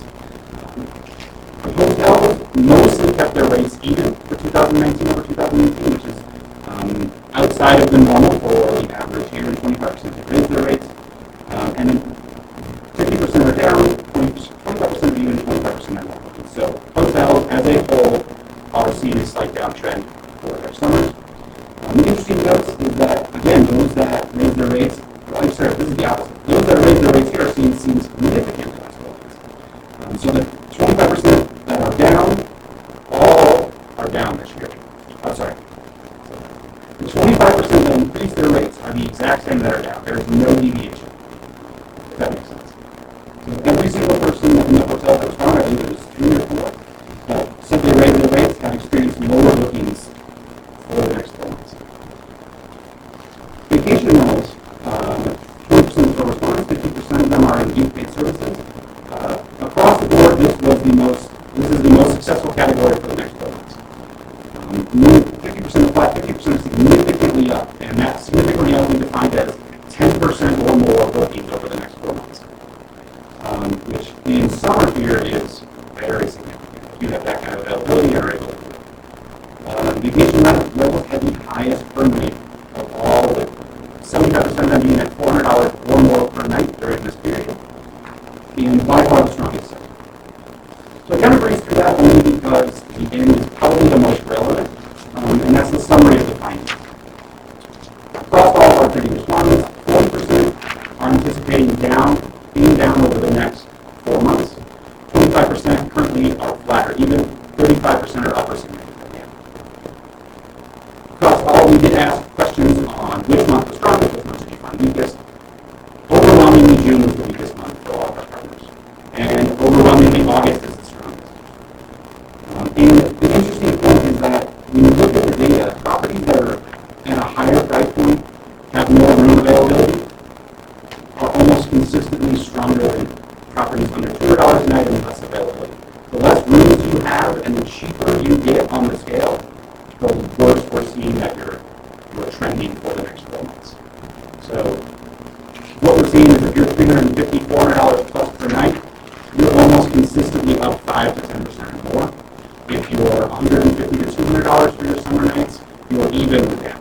The hotels mostly kept their rates even for 2019 over 2018, which is outside of the normal for the average year, and 25% have raised their rates. And then 50% are down, 25% even, 25% are down. So hotels as a whole are seeing a slight downtrend for their summers. The interesting note is that, again, those that raise their rates, well, I'm sorry, this is the opposite. Those that raise their rates here are seeing significant downtrends. So the 25% that are down, all are down this year. I'm sorry. The 25% that increase their rates are the exact same that are down. There is no deviation. If that makes sense. So every single person in the hotel that was found, I believe it was 3 or 4, that simply raised their rates have experienced lower bookings over the next 4 months. Vacation rentals, 20% for respondents, 50% of them are in VEEP-paid services. Across the board, this is the most successful category for the next 12 months. 50% flat, 50% significantly up, and that significantly up we defined as 10% or more bookings over the next 4 months, which in summer here is very significant. If you have that kind of availability, you're able to do it. Vacation rentals had the highest per night of all, with 75% of them being at $400 or more per night during this period, and by far the strongest. So I kind of breezed through that only because the end is probably the most relevant, and that's the summary of the findings. Across all of our three respondents, 40% are anticipating being down over the next 4 months. 25% currently are flat or even. 35% are up or significantly down. Across all, we did ask questions on which month was strongest, which month did you find weakest. Overwhelmingly, June was the weakest month for all of our partners, and overwhelmingly, August is the strongest. And the interesting point is that when you look at the data, properties that are at a higher price point have more room availability are almost consistently stronger than properties under $200 a night and less availability. The less rooms you have and the cheaper you get on the scale, the worse we're seeing that you're trending for the next 4 months. So what we're seeing is if you're $350, $400 plus per night, you're almost consistently up 5 to 10% or more. If you're $150 to $200 for your summer nights, you're even with them.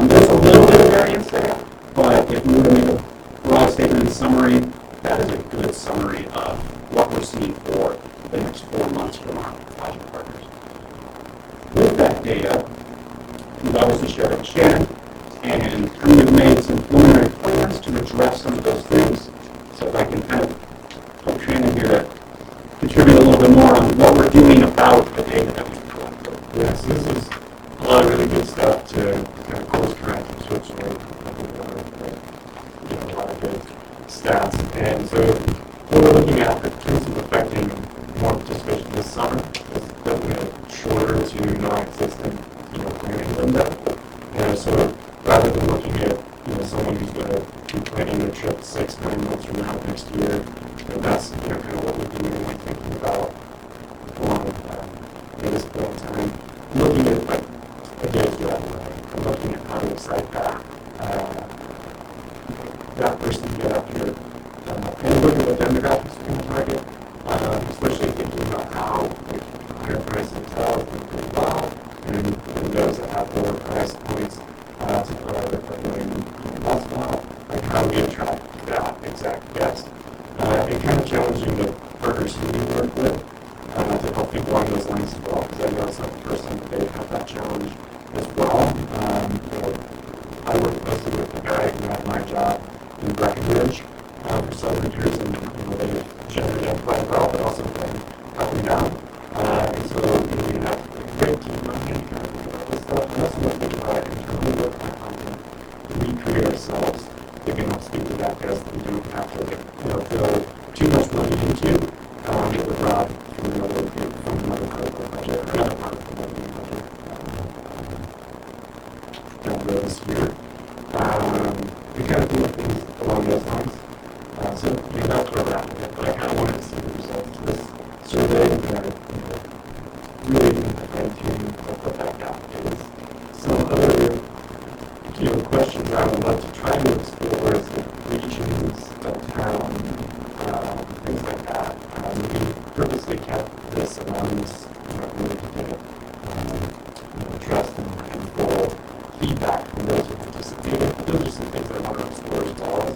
There's a little bit of variance there, but if we were to make a broad statement in summary, that is a good summary of what we're seeing for the next 4 months from our lodging partners. With that data, we've obviously shared it with Shannon, and we've made some preliminary plans to address some of those things. So if I can kind of put Shannon here to contribute a little bit more on what we're doing about the data that we've collected. Yes, this is a lot of really good stuff to kind of course correct and switch over. A lot of good stats. And so what we're looking at in terms of affecting more participation this summer is definitely a shorter to non-existent planning window. And so rather than looking at someone who's going to be planning their trip 6-9 months from now next year, that's kind of what we've been really thinking about along this point in time. Looking at like a day's drive away and looking at how to excite that person to get up here and look at what demographics we're going to target, especially thinking about how higher price hotels do pretty well and those that have lower price points to put in less well, like how we attract that exact guest. And kind of challenging the partners who we work with to help think along those lines as well, because I know it's not the first time that they have that challenge as well. I work closely with a guy who had my job in Breckenridge for several years, and they generally done quite well, but also been up and down. And so we have a great team on hand this stuff, and that's what we think about it internally, what kind of content we create ourselves to can help speak to that guest that we don't have to throw too much money into that would rob from another part of our budget or another part of the budget down the road this year. We kind of do things along those lines. So that's where we're at with it. But I kind of wanted to see the results of this survey and kind of really fine-tune what that gap is. Some other questions I would love to try to explore is the regions of town, things like that. We purposely kept this anonymous, really to get trust and full feedback from those who participated. But those are some things I want to explore as well. And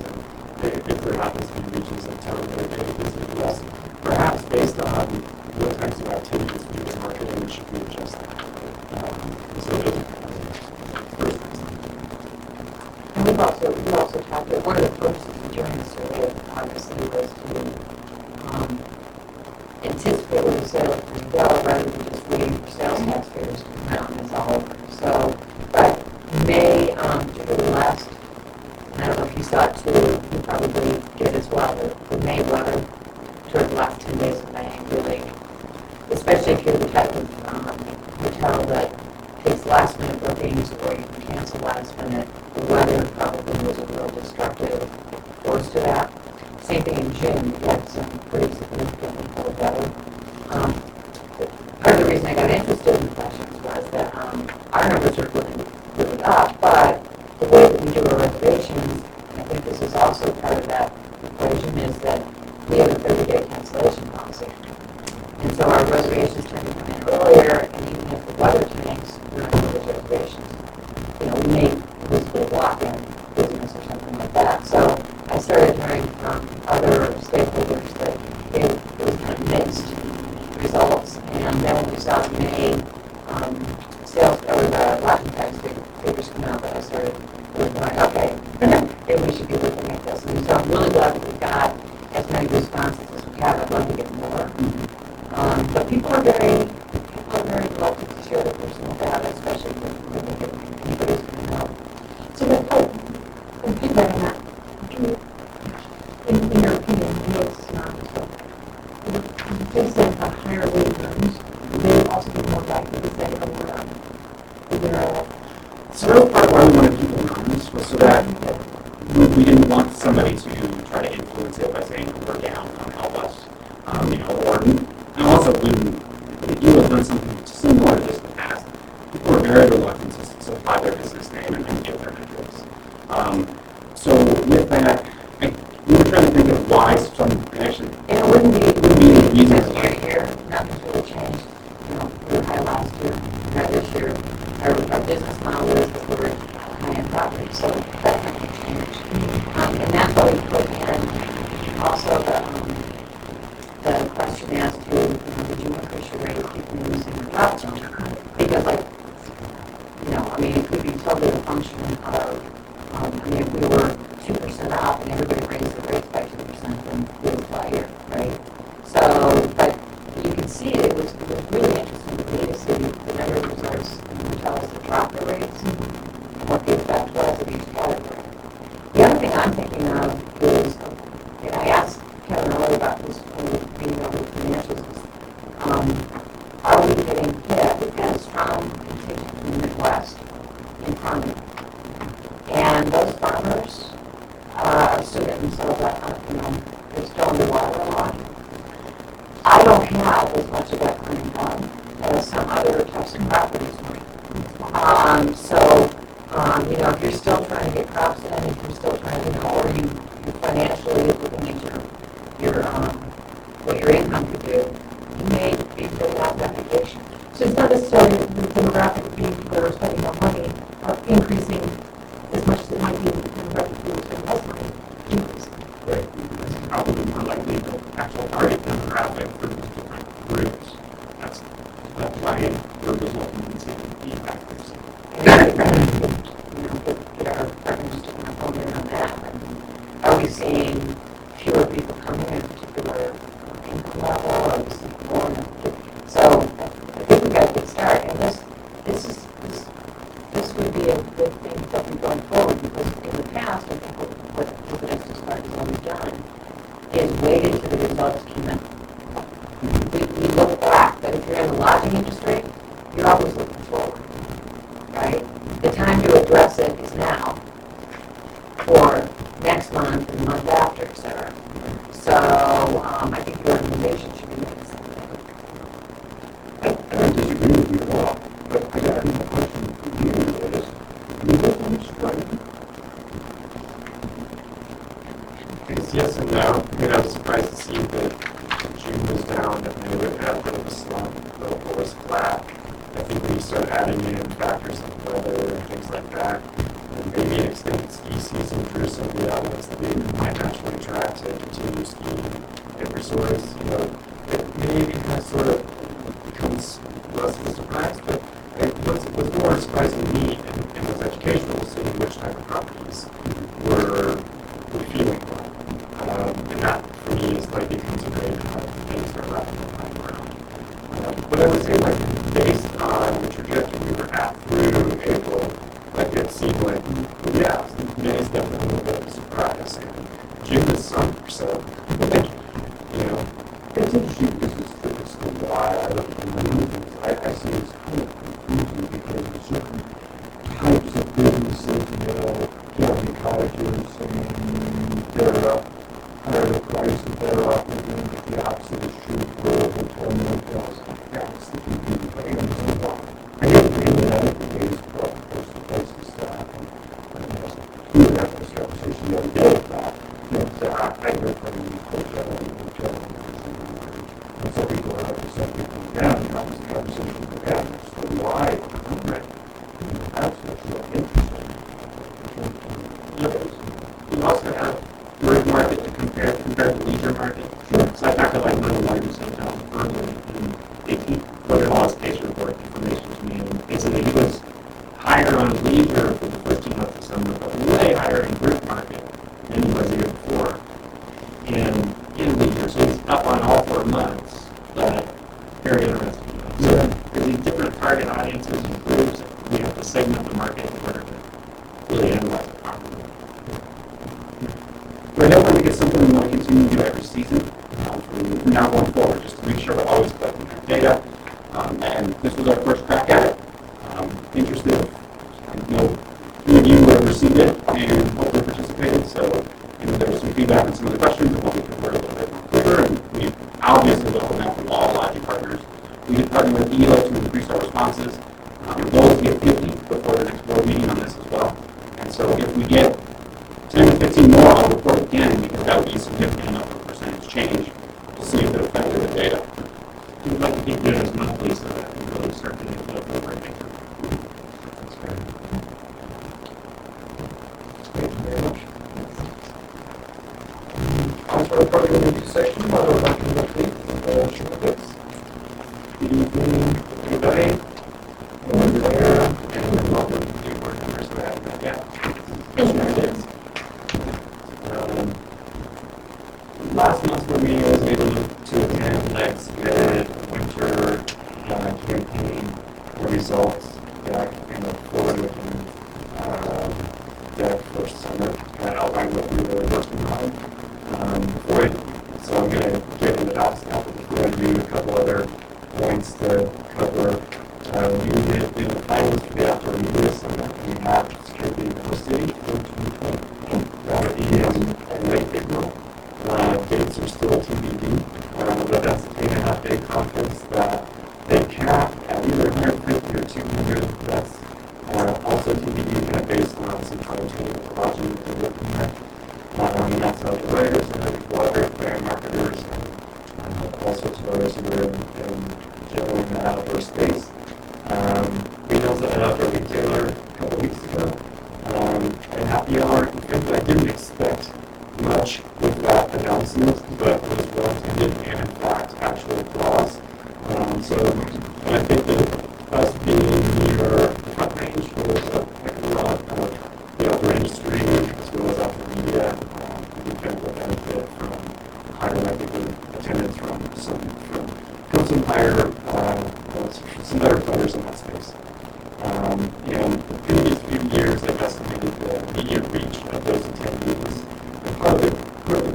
if there happens to be regions of town that are getting visited less, perhaps based on what types of activities we've been marketing, we should be adjusting. So those are first things. And we also talked about one of the purposes during the survey, obviously, was to anticipate where the sales are going to go rather than just waiting for sales taxpayers to come out and it's all over. So, but May, particularly last, I don't know if you saw it too, you probably did as well, the May weather toward the last 10 days of May, really, especially if you're the type of hotel that takes last minute bookings or you can cancel last minute, the weather probably was a real destructive force to that. Same thing in June, we had some pretty significantly cold weather. Part of the reason I got interested in the questions was that our numbers are really up, but the way that we do our reservations, I think this is also part of that equation, is that we have a 30-day cancellation policy. And so our reservations tend to come in earlier, and even if the weather tanks during those reservations, we may basically block in business or something like that. So I started hearing from other stakeholders that it was kind of mixed results, and Then when we saw the May sales or the lodging tax figures come out, that I started really going, okay, maybe we should be looking at this. And so I'm really glad that we got as many responses as we have. I'd love to get more. But people are very reluctant to share their personal data, especially when they get anybody's going to know. So that, I'm piggybacking that. In your opinion, is they said a higher wage earners, they would also be more likely to say, oh, So that was part of why we wanted people anonymous, was so that we didn't want somebody to try to influence it by saying we're down, come help us, or also when you have done something similar to this in the past, people are very reluctant to supply their business name and then give their metrics. So with that, we were trying to think of why some connection. And it wouldn't be because year, nothing's really changed. We were high last year, this year. Our business model is that we're high-end property, so that's not going to change. And that's why we put in also the question asked to, did you increase your rate if you're using the drop zone? Because, it could be totally a function of, if we were 2% off and everybody raised the rates by 2%, then we would fly here, right? So, but you can see it was really interesting for me to see the number of results tell us to drop the rates and what the effect was of each category. The other thing I'm thinking of is, and I asked Kevin earlier about this when we being over the financials, are we getting hit? We've got a strong contingent in the Midwest in farming. And those farmers are still getting themselves they're still underwater a lot. I don't have as much of that kind of income as some other types of properties might. If you're still trying to get crops in, if you're still trying to or you financially looking at your what your income could do, you may be filling out that mitigation. so it's not necessarily the demographic of people that are spending more money are increasing as much as it might be the demographic people spending less money increasing. Right. It's probably more likely the actual target demographic for these different groups. That's why we're resulting in seeing key factors. Get our partners to kind of hone in on that. And are we seeing fewer people coming in a particular income level, or are we seeing more? So I think we've got a good start, and this would be a good thing definitely going forward, because in the past, I think what the Estes Park has always done is waited till the results came in. We look back, but if you're in the lodging industry, you're always looking forward, right? The time to address it is now, or next month and the month after, etc. So I think the organization should be making something. I don't disagree with you at all, but I got a question for you is, how much strike? I guess yes and no. I was surprised to see that June was down, and then it had a bit of a slump, local was flat. I think when you start adding in factors like weather and things like that, and maybe an extended ski season for some of the outlets that they might naturally try to continue skiing at resorts, it maybe kind of sort of becomes less of a surprise. But what's more surprising to me in those educational was seeing which type of properties were feeling well. And that, for me, is becomes a very hard thing to start wrapping my mind around. But I would say, based on the trajectory we were at through April, it seemed like, yeah, May is definitely a little bit of a surprise. And June is some, so, It's interesting because it's the why I look at the things I see it's kind of confusing because there's certain types of businesses, camping cottages, and they're up higher the price that they're up, and the opposite is true for hotel motels. That's the confusing thing. I understand why. I agree with that. It's the place to stop. We were having this conversation the other day about, I hear from hotel and some people are up and some people are down. And that was the conversation we had. So why? That's really interesting. you also have word market to compare to leisure market. Sure. So I talked to one of the largest hotels in 18. up on all 4 months, but very interesting. So there's these different target audiences and groups. We have to segment the market in order to really analyze it properly. But I definitely think it's something we want to continue to do every season from now going forward, just to make sure we're always collecting our data. And this was our first crack at it. Interested, I know many of you would have received it and hopefully participated. So there was some feedback on some of the questions and what we could word a little bit more clearer. And we obviously welcome that from all lodging partners. We did partner with ELO to increase our responses. Our goal is to get 50 before the next board meeting on this as well. And so if we get 10 to 15 more, I'll report again, because that would be significant enough of a percentage change. We'll see if it affected the data. We'd like to keep doing this monthly so that we really start getting a feel for where it makes it. That's fair. Thank you very much. On to our program review section, our election update, short bits. Anybody? Anyone there? And welcome to new board members who haven't met yet. There it is. Last month's board meeting I was able to attend Leg's good winter campaign results deck and the forward-looking deck for summer that outlined what we were working on for it. So I'm going to get into that stuff. We're going to do a couple other points to cover. We did do the finals for the outdoor media summit, and we have security in the city for 2020. That would be in late April. Dates are still TBD, but that's a 3.5-day conference that they cap at either 150 or 200. That's also TBD, kind of based on some fine-tuning with the lodging that they're looking at. And that's how the writers and the bloggers, brand marketers, and all sorts of others who are generally in the outdoor space. We also had an outdoor retailer a couple weeks ago. At happy hour, I didn't expect much with that announcement, but it was well attended and in fact actual applause. So I think that us being near the front range was a lot of the outdoor industry as well as outdoor media. We can benefit from higher likelihood attendance from some higher some better players in that space. And the previous few years, I've estimated the media reach of those attendees. And part of the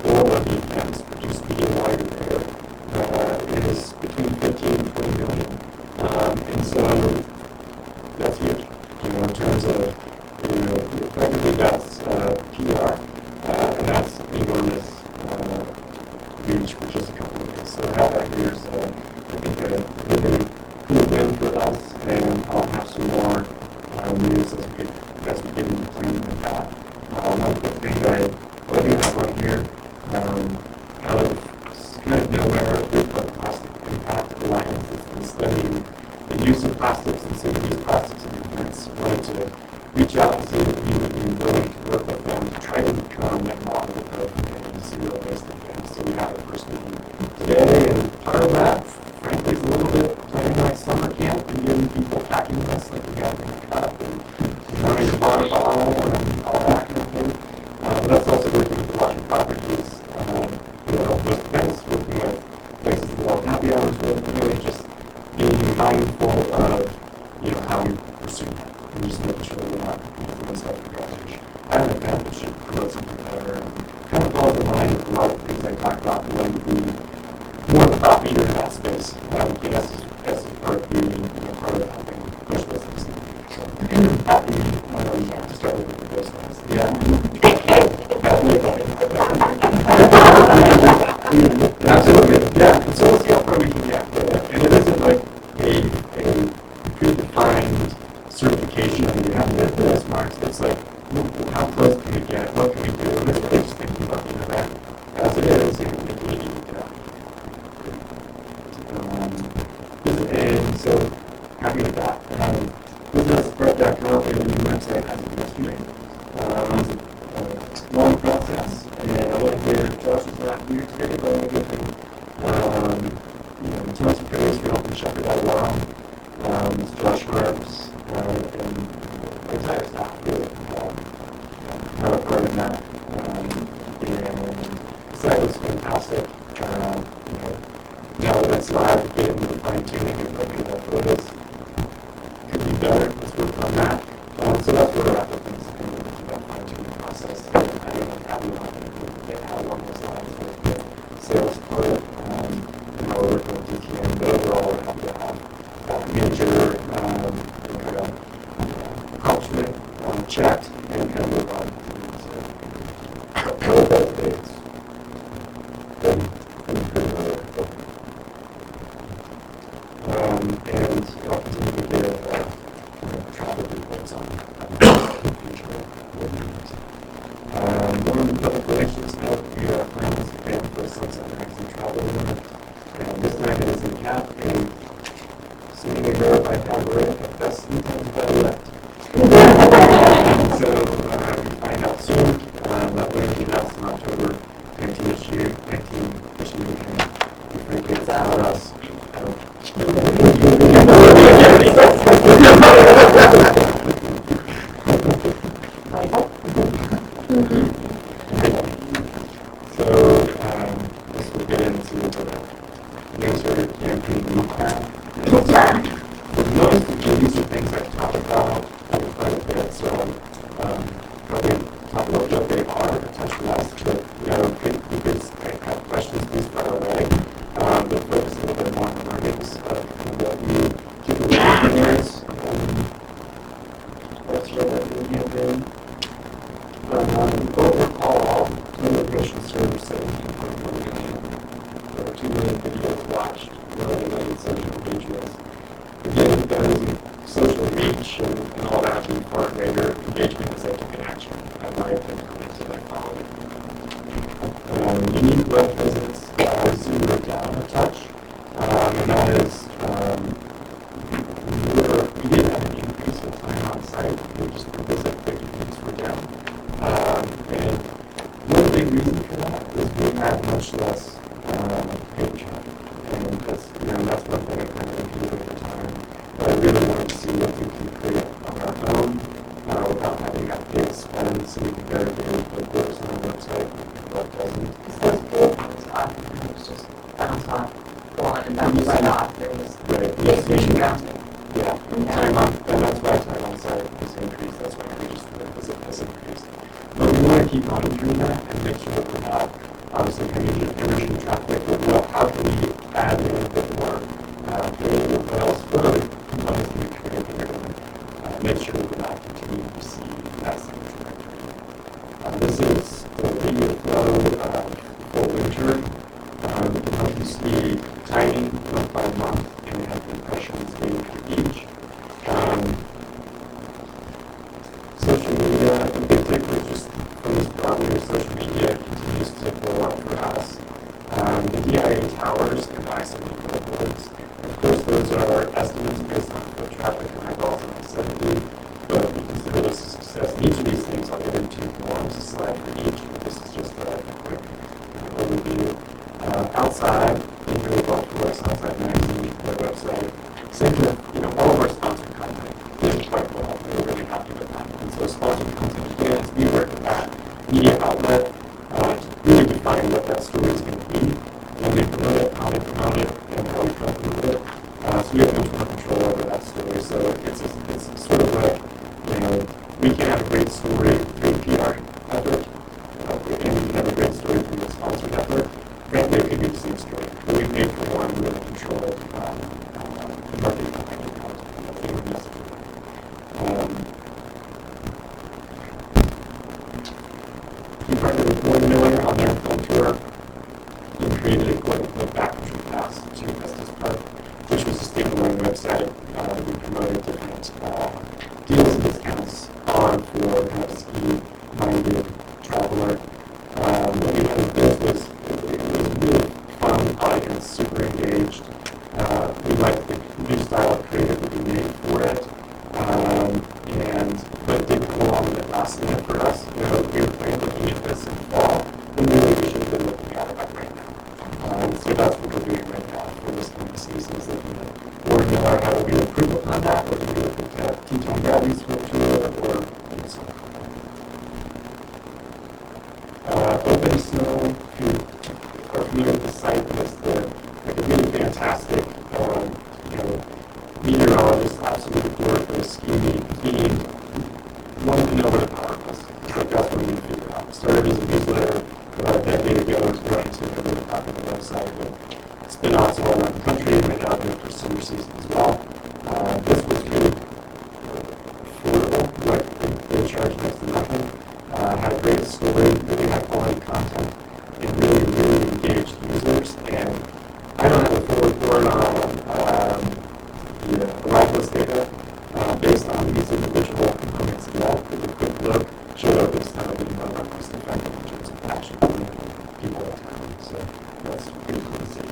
goal of the event is produce media while you're there is between 15 and 20 million. And so that's huge. In terms of, effectively that's PR, and that's enormous reach for just a couple of days. So that year's, I think, a really cool win for us, and I'll have some more news as we get into planning with that. One quick thing that I do have on here, out of kind of nowhere, the Plastic Impact Alliance has been studying the use of plastics and single-use plastics in defense. Wanted to reach out and see if you would be willing to work with them to try to become a model of a zero-waste defense. So we have a first meeting today, and part of that, frankly, is a little bit planning like summer camp and getting people packing lists like we got in the cup and having a water bottle and all that kind of thing. But that's also working with the lodging properties, help with events, working with places that love happy hours with, really just being mindful of, how we pursue that and just making sure we're not doing stuff for graduation. I have an event that should promote something better and kind of follows the line with a lot of things I talked about and wanting to be more of a thought leader in that space. As part of being part of helping push those things. So happy to start looking at those things. Absolutely. Yeah. And so we'll see how far we can get with it. And it isn't like a predefined certification that you have to get this marks. It's like, how close can we get? What can we do? And it's really just thinking about the event as it is and making it unique enough. And so, happy with that. Businessprep.com, we have a new website as of yesterday. It was a long process, and I wouldn't hear Josh is not here today, but I'm going to tell us some praise for helping shepherd that along. Josh Harps, and the entire staff really have a part in that. And the site was fantastic. so I've been fine tuning and looking at photos. Could be better, let's work on that. So that's where we're at with things, and we're looking at fine tuning process. I don't know how along those lines with the sales part, and how we're working with DTM, but overall we're happy to have that manager, culture checked and kind of move on. And I'll continue to give travel reports on the future. One of the public relations note, we are planning to expand for Sunset Magazine travel. And this time it is in cap, and assuming we verify category at best, sometimes better left. So we find out soon. That way we announced in October 19 this year, and frankly it's out of us. So this will get into the laser campaign recap. Most of these are things I've talked about quite a bit, so probably talk about what they are, touch less, but if you guys have questions, please fire away. But focus a little bit more on learnings of what we typically experience. That's what we campaign. Overall, immigration service 17.1 million, over 2 million videos watched, 1 million social engagements. Again, there is social reach and all that being far greater. Engagement is like taking action, in my opinion, to that quality. Unique web visits, zero down a touch, and that is, we did have an increase in time on site, we just visit 50 minutes were down. And one big reason for that is we had much less paid traffic, and that's one thing I kind of improved over time. But I really wanted to see what we can create on our own without having that big spend, so we can better do what works on our website and what doesn't. Because those old ones, it was just bounce off one and bounce right off. There was big issue bouncing. Yeah, time on, and that's why time on site is increased. That's why we just has increased. But we want to keep monitoring that and make sure that we're not obviously hemorrhaging traffic. But how can we add in a bit more paid? What else? What other components can we create that are going to make sure that we're not continuing to see that same trajectory? This is the video flow for winter. You can help you see timing month by month, and we have the impressions daily for each. Social media, the big takeaway just from this probably social media continues to blow up for us. The DIA towers and ISO billboards. Of course, those are estimates based on foot traffic and eyeballs in the vicinity, but we consider this a success. Each of these things I'll get into more on a slide for each, but this is just a quick overview. Outside, in really well for us, Outside Magazine, our website. Same with, all of our sponsored content is quite well. We're really happy with that. And so sponsored content, again, we work with that media outlet to really define what that story is going to be, when they promote it, how they promote it, and how we come with it. So we have much more control over that story. So it's sort of like, we can have a great story through PR effort, and we can have a great story through the sponsored effort. Frankly, it could be the same story, but we paid for one with controlled marketing content that we were necessary. We partnered with Warren Miller on their film tour and created a quote-unquote backcountry pass to Estes Park, which was a standalone website. We promoted different deals and discounts on for kind of a ski-minded traveler. What we had with this was really fun audience, super engaged. We liked the new style of creative that we made for it. But it did come along with it last minute for us. We were looking at this in fall, and really we should have been looking at it right now. So that's what we're doing right now for this kind of season, is looking at Warren Miller, how do we improve upon that, or do we look at Teton Bradley's film tour, or something. Open Snow, if you are familiar with the site, it's a really fantastic fantastic. You know, meteorologists absolutely adored this ski meet. He wanted to know what a power was. He's like, that's what we need to figure out. It started as a newsletter about a decade ago. It's growing to a really popular website. It's been also all around the country. Right now, doing for summer season as well. This was really affordable. Like they charged next to nothing. Had a great story, really high quality content, and really engaged users. And I don't have a full report on the arrival list data based on these individual components yet, but a quick look showed up this time being one of our most effective in terms of actually bringing people to town. So that's pretty cool to see.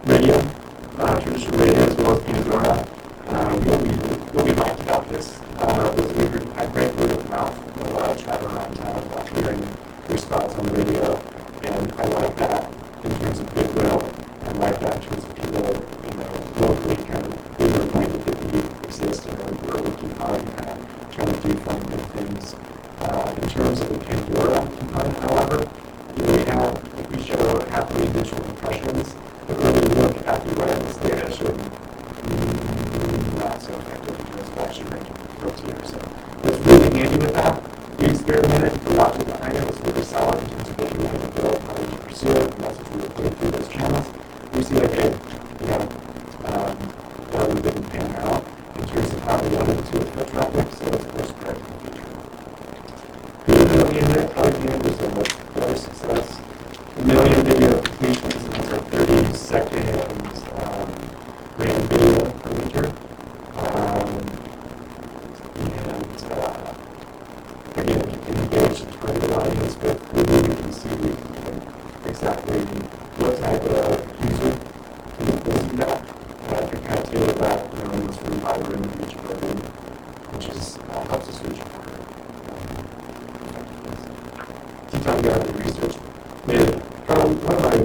Radio, traditional radio as well as Pandora. We'll be mic'd about this. I break word of mouth a lot of travel around town about hearing your spots on the radio, and I like that in terms of goodwill. I like that in terms of people, locally kind of being reminded that we exist and we're working hard and kind of trying to do fun new things. In terms of the Pandora component, however, we show happily digital impressions, but really look at the awareness data showing not so effective in terms of actually ranking growth here. So what's really handy with that, we experimented, the logic behind it was really solid in terms of what we wanted to build, how we pursue it, the message we were putting through those channels. We see like, hey, that we didn't pan out in terms of how we wanted to affect traffic, so it's more spread in the future. Product managers are much better success. 1 million video completions, these are 30-second ran video per meter. Again, you can engage the target audience with Google. You can see exactly what type of user is using that. You can kind of tailor that almost room by room in each building, which helps us reach more effectiveness. Sometimes we have the research. One of my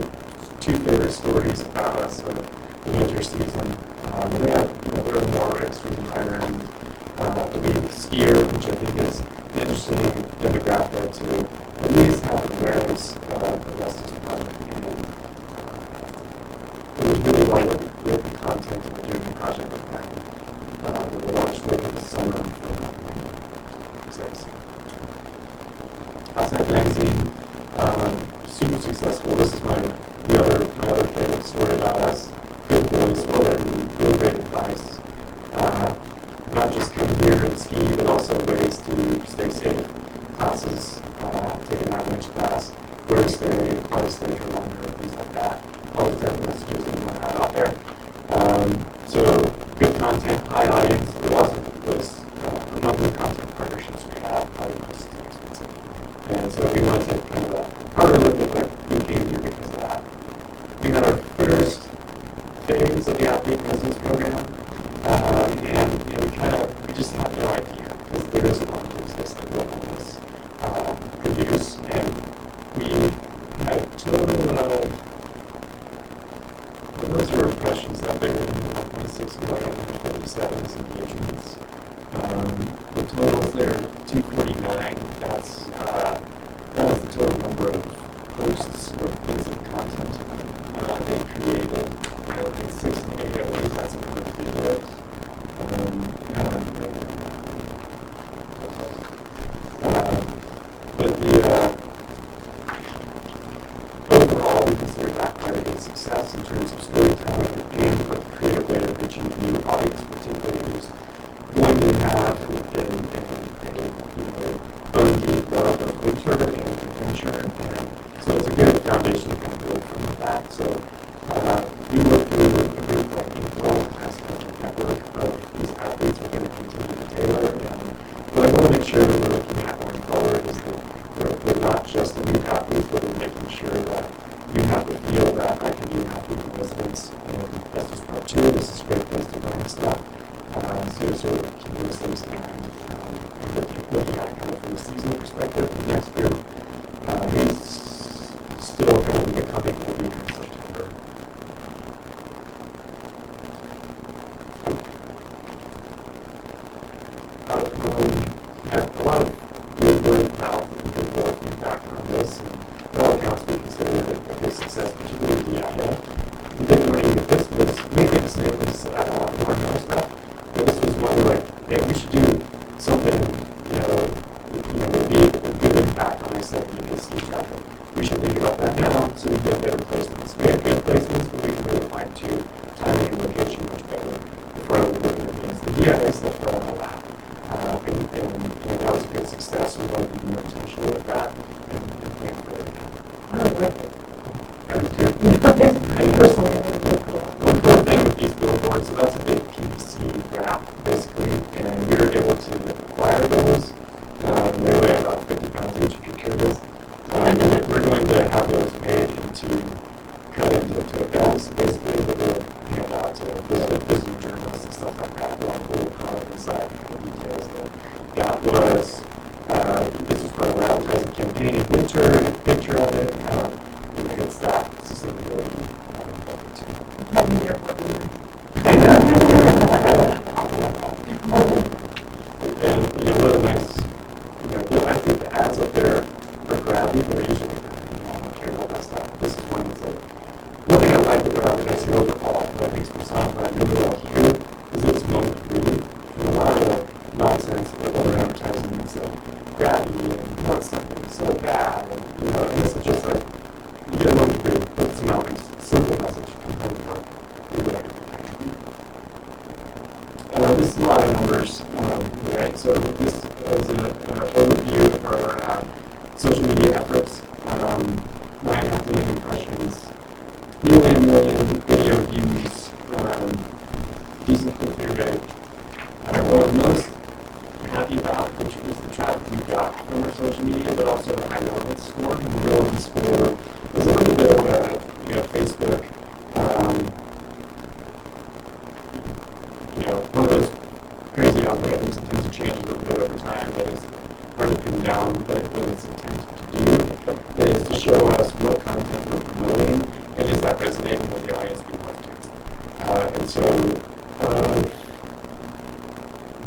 two favorite stories about us of the winter season. We have there are more extreme Thailand, the lead skier, which I think is an interesting demographic to at least have awareness of the Estes department. And it was really light with the content of the doing project with them. We launched later this summer for 6. Outside magazine, super successful. This is my other favorite story about us. Good boys, well-written, really great advice. Not just coming here and ski, but also ways to stay safe. Classes, take an avalanche class, where to stay, how to stay for longer, things like that. All the different messages that we want to have out there. So good content, high audience. There was a number of content partnerships we have, probably most expensive. And so we want to take kind of a harder look at who came here because of that. We had our first phase of the athlete residence program, and we just had no idea because there is a lot of business that locals produce, and we had a total of those were impressions that there were 1.6 million 57 engagements. The totals there 249. That's the total number of posts or pieces of content they created. I think 6 million, I believe that's a number of videos. But overall, we consider that quite a good success in terms of storytelling and a creative way of reaching a new audience, particularly who's going to have a undeep love of winter and adventure. And so it's a good foundation to kind of build from that. So we work through a group like Info, as a network of these athletes we're going to continue to tailor. But I want to make sure that we're looking at going forward is that we're not just the new athletes, but we're making sure that you have the feel that I can be an athlete in residence. That's just part 2. This is a great place to learn stuff. So sort of keep those things in mind. Looking at it kind of from a season perspective, the next group is still kind of becoming a week in September. A lot of good word of mouth and good word feedback on this, and For all accounts, we consider it a big success, particularly the area. The big learning with this was mainly the same as more and more stuff. But this was one where, like, hey, we should do something, would be a good impact on myself and EBC traffic. We should think about that now so we get better placements. We have good placements, but we can really fine tune timing and location much better before we're looking at things. The DIA stuff got on a lot. And that was a good success. We want to be more intentional with that and plan for it. I don't like it. And Personally, one cool thing with these billboards, so that's a big PVC wrap, basically, and we were able to acquire those. They weigh about 50 pounds each, if you're curious. And we're going to have those made cut into tote bags, basically, that we'll hand out to visiting journalists and stuff like that. We'll have a little card inside the details that was, this is part of our advertising campaign, winter, and a picture of it, and it's that sustainability too. having the airport meeting. And what a nice, I think the ads up there are grabby, but usually I don't care about that stuff. This is one that's like, one thing I like about advertising overall that makes me sound but I really like here is it's moment free. And a lot of nonsense with other advertising is grabby and not something so bad. And this is just like, you get a moment free, but it's not a simple message. This is a lot of numbers, right? So this is an overview of our social media efforts. 9.5 million impressions, nearly 1 million video views, decent click-through rate. What I'm most happy about, which was the traffic we got from our social media, but also the high relevance score. And the relevance score was a little bit of a, Facebook. One of those crazy algorithms that tends to change a little bit over time, but it's hard to pin down what it's intended to do. It is to show us what content we're promoting, and is that resonating with the audience we want to. And so,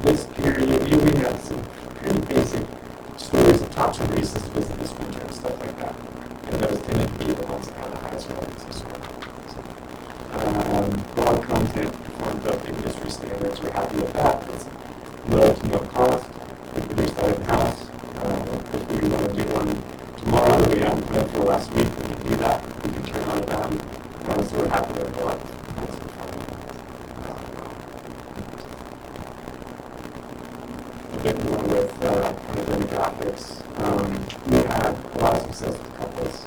this period, we had some pretty basic stories of top releases visit this winter and stuff like that. And those tended to be the ones that had the highest relevance this winter. Blog content performed up to industry standards. We're happy with that. It's low to no cost. We produce that in-house. If we want to do one tomorrow that we haven't planned for last week, we can do that. We can turn on a dime. So we're happy with that. A bit more with kind of demographics. We had a lot of success with couples.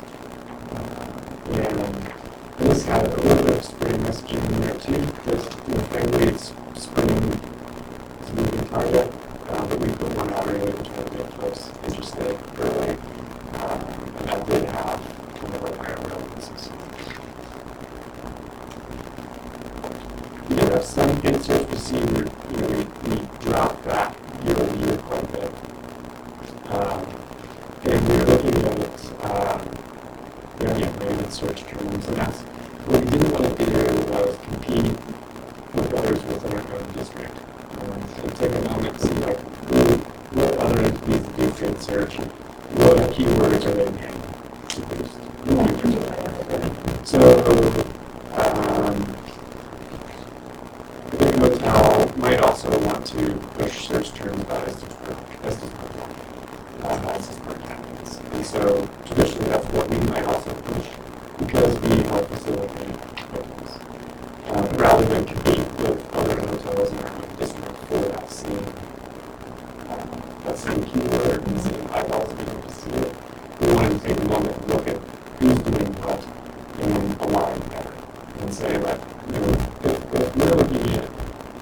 And this had a little bit of spring messaging in there too, because frankly, spring is a moving target, but we put one out early to try to make folks interested early, and that did have kind of a higher relevances. We did have some good search to see we dropped that year over year quite a bit, and we were looking at rated search terms, and that's what we didn't want to do was compete with others within our own district. And take a moment to see what other entities do good search, what keywords are they paying to boost. So the big hotel might also want to push search terms about Estes per cabins. And so traditionally that's what we might also push because we help facilitate bookings. Rather than compete with other hotels in our own district for that same keyword and the same eyeballs being able to see it. We wanted to take a moment and look at who's doing what and align better. And say that, if we're looking at,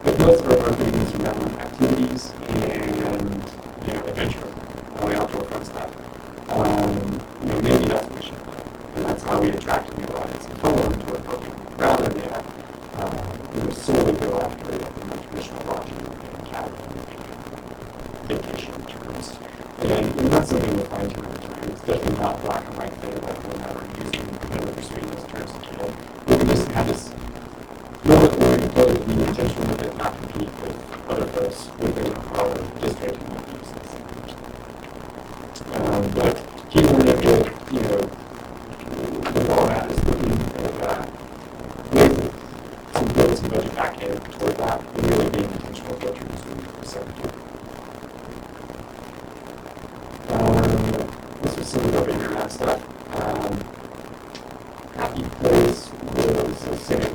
if most of our bookings around activities and, adventure on the outdoor front stuff, maybe that's what we should do. And that's how we attract a new audience and follow them to a booking, rather than solely go after the traditional lodging and cabin vacation terms. And that's something we'll find over time. It's definitely not black and white there, like we're never using pursuing those terms again. But we just have this moment where we go to be intentional with it, not compete with other folks within our district and use this. But keyword of it, and really being intentional with what you're doing for secretary. This was some of the internet stuff. Happy Place was the same as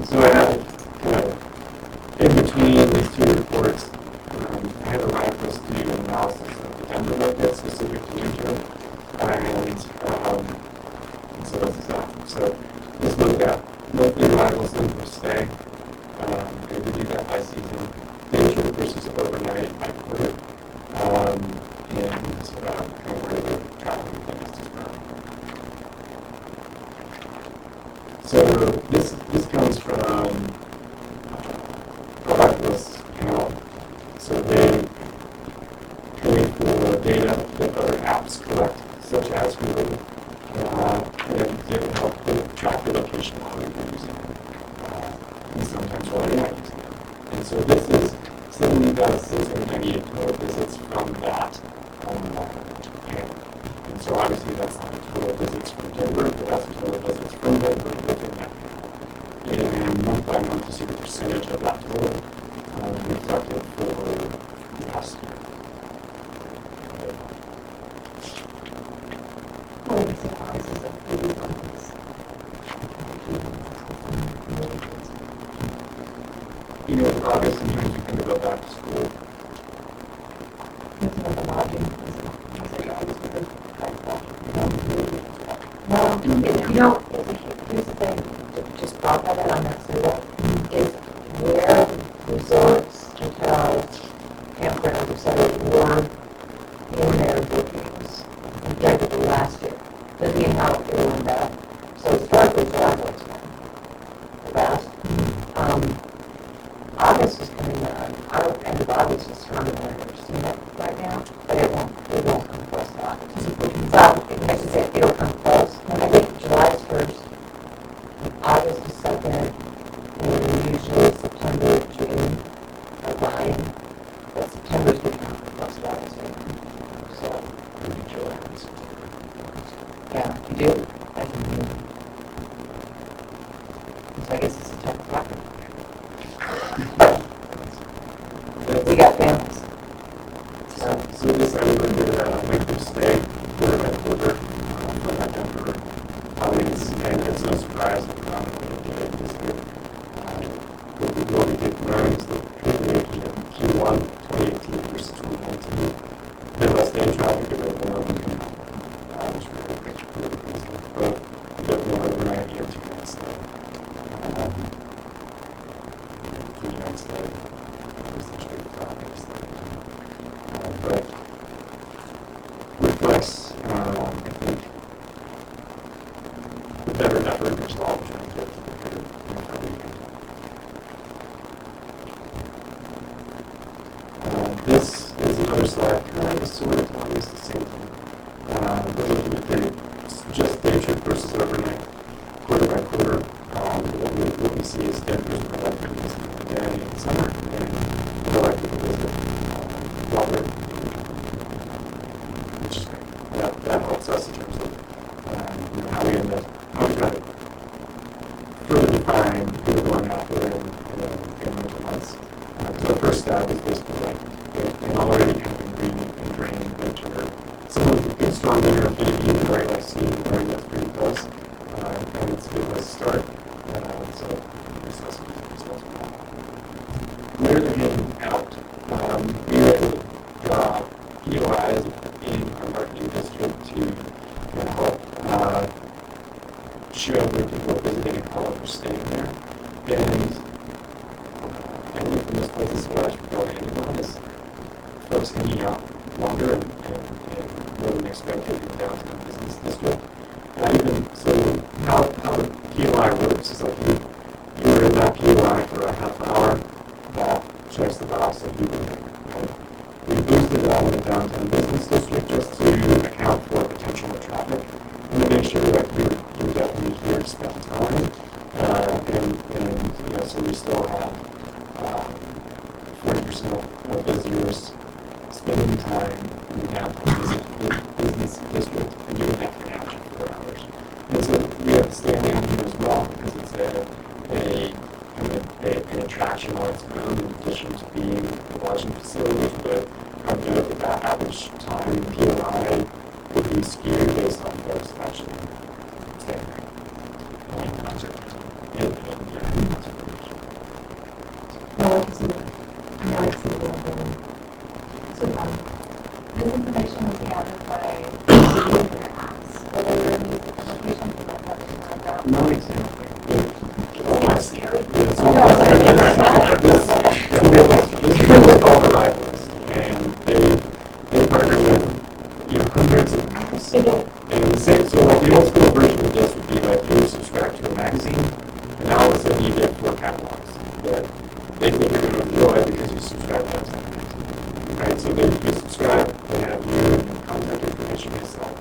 so I had kind of in between these two reports, I had a line for us to do an analysis of the Denver market specific to winter, and so that's that. So let's look at monthly arrivals length of stay, and we do that by season, day trip versus overnight by quarter, and kind of where the traveling things to from. So this comes from Provideless account. So they pay for data that other apps collect, such as Hulu, and they help with track your location while you're using it, and sometimes while you're not using it. And so this is 70,698 total visits from that account. And so obviously that's not the total visits from Denver, but that's the total visits from Denver within that account. And month by month, you see the percentage of that total reflected for last year. You know, in August, sometimes you think about back to school. Well, here's the thing, just brought that on that survey, is where resorts, hotels, campgrounds, etc. were in their bookings compared to the last year. Doesn't mean how it went back. So historically, travel has been the best. August is coming on. End of August is stronger than I've ever seen it right now, but it won't come close to August. I should say it'll come close. I think July's first, August is second, and usually September, June are behind. But September's going to come close to August right now. So, maybe July and September. Yeah, you do? I can do. So I guess it's a tough topic. We got families. So this I would look at length of stay quarter by quarter for that Denver audience, and it's no surprise that we're not going to get it this year. What we did learn is that particularly in Q1 2018 versus 2019, Midwest day traffic a bit more which we're going to picture for the reason, but a bit more overnight here, 2 nights stay. 3 nights stay. But reflects, I think, the better effort which all trying to get to the weekend. This is another slide, kind of sort of almost the same thing. We're looking at just day trip versus overnight, quarter by quarter. What we see is Denver's productive visit again in summer and productive visit longer, which is great. That helps us in terms of how we end up, how we kind of further define who we're going after in winter months. So the first step is basically like an already kind of ingrained winter. Someone with a good strong winter affinity, very like seeing, very that's pretty close, and it's a good place to start. So that's where they're heading out. We were able to draw POIs in our marketing district to help show where people are visiting and how they're staying there. And I think from this place is what I should probably anyone is folks hanging out longer and more than expected in the downtown business district. And even so, how the POI works is like you're in that POI for a half hour, that checks the box that you were there. We boosted that in the downtown business district just to account for potential traffic and to make sure that you're definitely here to spend time. And so we still have 40% of visitors spending time in the downtown business district and doing that for an hour for hours. And so we have to stand down here as well because it's an attraction on its own in addition to being a lodging facility. But I would note that average time POI would be skewed based on folks actually staying there. No, I can see that. Now I see that. So, this information was gathered by using their apps, whether you're using the application for that public. No example. That's scary. This is all the rivals, and they partner with hundreds of apps. And the same, so like the old school version of this would be like you subscribe to a magazine, and now all of a sudden you get 4 catalogs that they think you're going to enjoy because you subscribe to that magazine. Right? So you subscribe, they have you and your contact information yourself.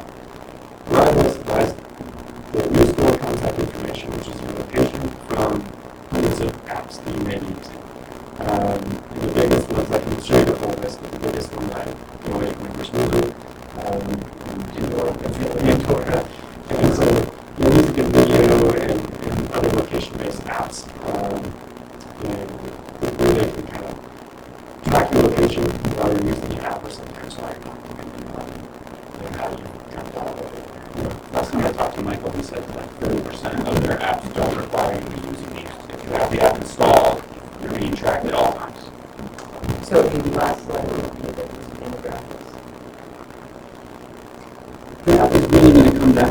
Rivals buys the new store contact information, which is your location, from hundreds of apps that you may be using. And the biggest ones, I can show you the full list, but the biggest one that you make Movie, Pandora, and so music and video and other location-based apps, and where they can kind of track your location while you're using the app or sometimes while you're not, and how you kind of follow it. Last time I talked to Michael, he said like 30% of their apps don't require you to be using these. If you have the app installed, you're being tracked at all times. So it'd be less likely to be that there's demographics. Yeah, it's really going to come down.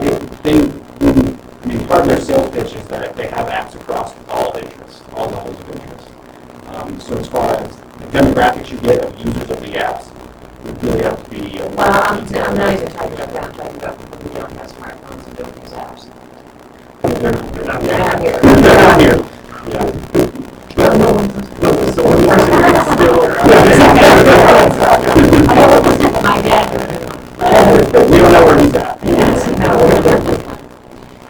Part of their sales pitch is that they have apps across all interests, all levels of interest. So as far as the demographics you get of users of the apps, you really have to be. Well, I'm not even talking about that. I'm talking about people who don't have smartphones and don't use apps. They're not here. They're not here. Yeah. Well, no one's. So what My dad. we don't know where he's at. Yes, no.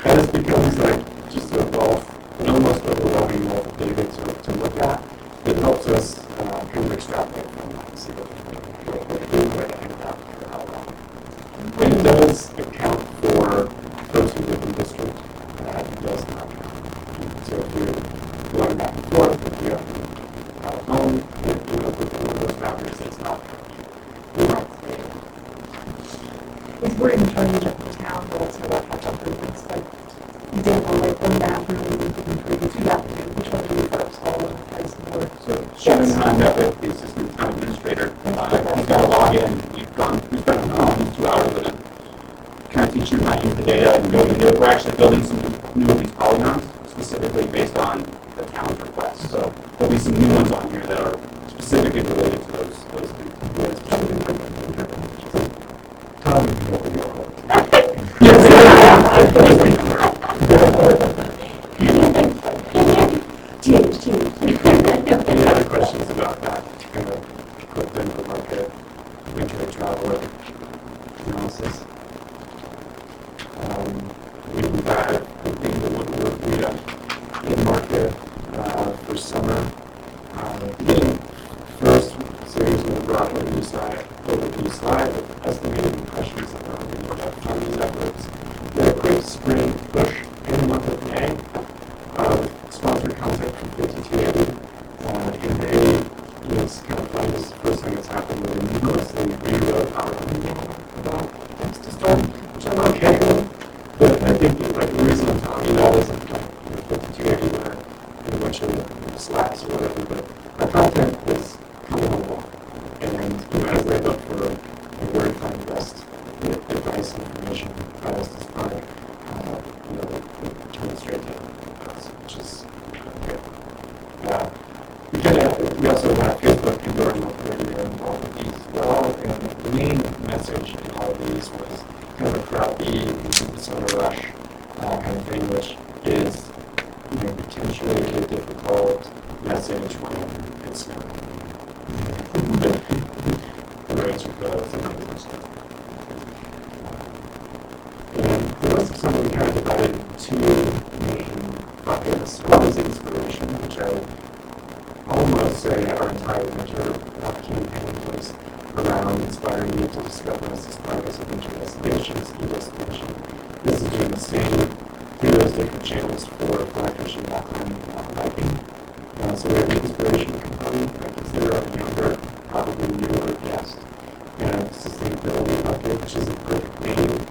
And it becomes like just an almost overwhelming level of data to look at. It helps us kind of extrapolate from that and see what we're doing, what to hang out for how long. And it does account for folks who live in the district. It does not count. So if you're going back and forth, if you're out of home, if you look at one of those boundaries, it's not counting. It's weird in trying to get the town goals for that catch up improvements, like example, like one bathroom, you can improve 2 bathrooms, which one do you first, all of the price of work. So Shannon signed up as the assistant town administrator. He's got to log in. We spent these 2 hours with him, kind of teaching him how to use the data and building it. We're actually building some new of these polygons specifically based on the town's requests. So there'll be some new ones on here that are specifically related to those things. Tom, if you don't know. Any other questions about that? Kind of put them for like a winter traveler analysis. We've got a thing that would work in market for summer. Getting first series of the Broadway new slide, with estimated impressions of our on these efforts. Then a quick spring push in the month of May. Sponsored content from 5280. And they, it's kind of funny, this is the first time it's happened where they mostly rewrote our meeting about things to start, which I'm okay with. But I think like the reason I'm talking about is like 5280 where a bunch of slacks or whatever, but our content is coming along. And as they look for where to find the best advice, information, about this product, turn straight to us, which is good. We also have Facebook and Door Radio involved with these as well, and the main message in all of these was kind of a crowd beat, summer rush kind of thing, which is potentially a difficult message when it's snowing. The roads are closed and all that stuff. And the rest of summer we kind of divided into 2 main buckets. One is inspiration, which I almost say our entire winter campaign was around requiring you to discover us as part of eventual destinations, e-destination. This is doing the same through those different channels for fly fishing, rock climbing, and mountain biking. So we have an inspiration component. I consider our younger, probably newer guest, and sustainability bucket, which is a perfect name.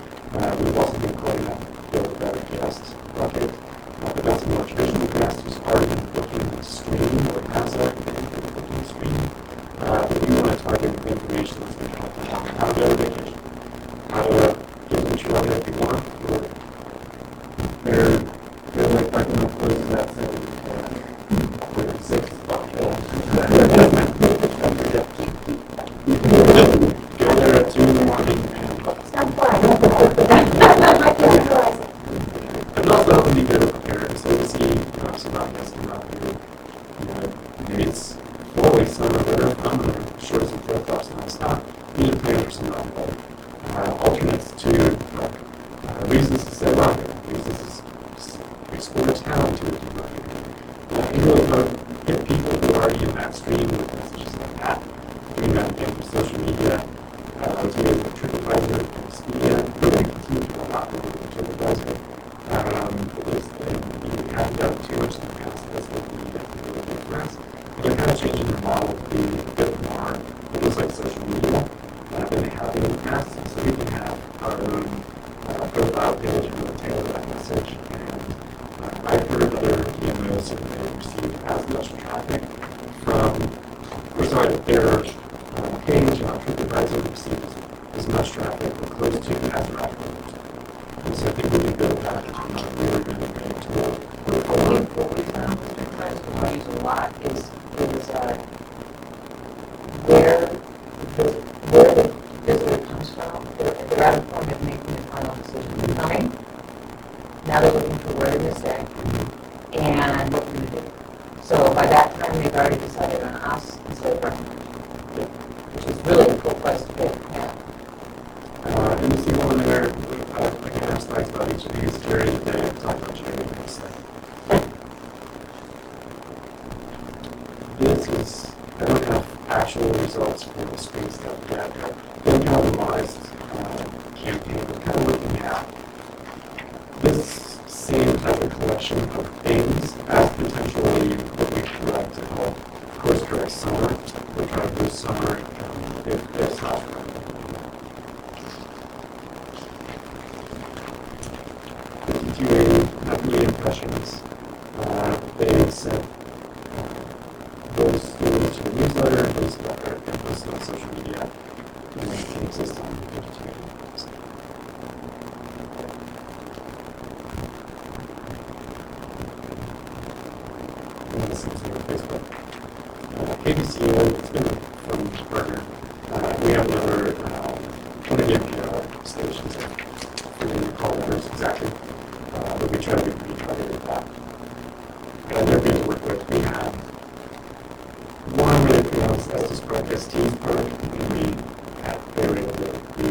We've also been calling that Build a Better Guest bucket. But that's a more traditional guest who's already booking stream or has already been booking stream. But we want to target information that's going to help them out how to go on vacation, how to get them to run if you want, or they're like parking my clothes at 7 or 6 uphill. Go there at 2 in the morning and Sounds fun. I can visualize it. and also helping me get prepared. So we see some not messing around here. Maybe it's 4 weeks summer, winter, I'm going to shorts and flip flops nonstop. You need to plan for some alternates to reasons to stay around here, reasons to explore town to and really get people who are already in that stream with messages like that. Doing that again with social media, doing it with TripAdvisor, Expedia, really continue to do a lot more with TripAdvisor. Because you haven't done too much in the past, that's what we need to really do for us. But they're kind of changing their model to be a bit more, it looks like social media than they have in the past. So we can have our own profile page and really tailor that message. And I've heard other DMOs that they receive as much traffic from, or sorry, their page on TripAdvisor receives as much traffic or close to as travelers. And so I think we can build that into a really, really great tool. I think what we found with TripAdvisor we use a lot is where the visitor comes from. They're at a point of making the final decision of coming. Now they're looking for where to stay and what we're going to do. So by that time, they've already decided on us instead of us, which is really a cool place to be. Yeah. And you see one there, I can have slides about each of these. Jerry today, talk about Jerry next slide. This is, I don't have actual results for the screen stuff yet. I don't have a modest campaign. We're kind of looking at this same type of collection of things as potentially what we could like to call course correct summer. We're trying to do summer if it's not doing media impressions. They sent those stories to the newsletter and those and posted on social media. And they can exist on Mitigation. And this is on Facebook. ABCO, it's been a fun partner. We have another 20 NPR stations that we didn't recall numbers exactly, but we try to be pretty targeted at that. And they're good to work with. We have one really pronounced Estes Park, Estes Park, and they were able to do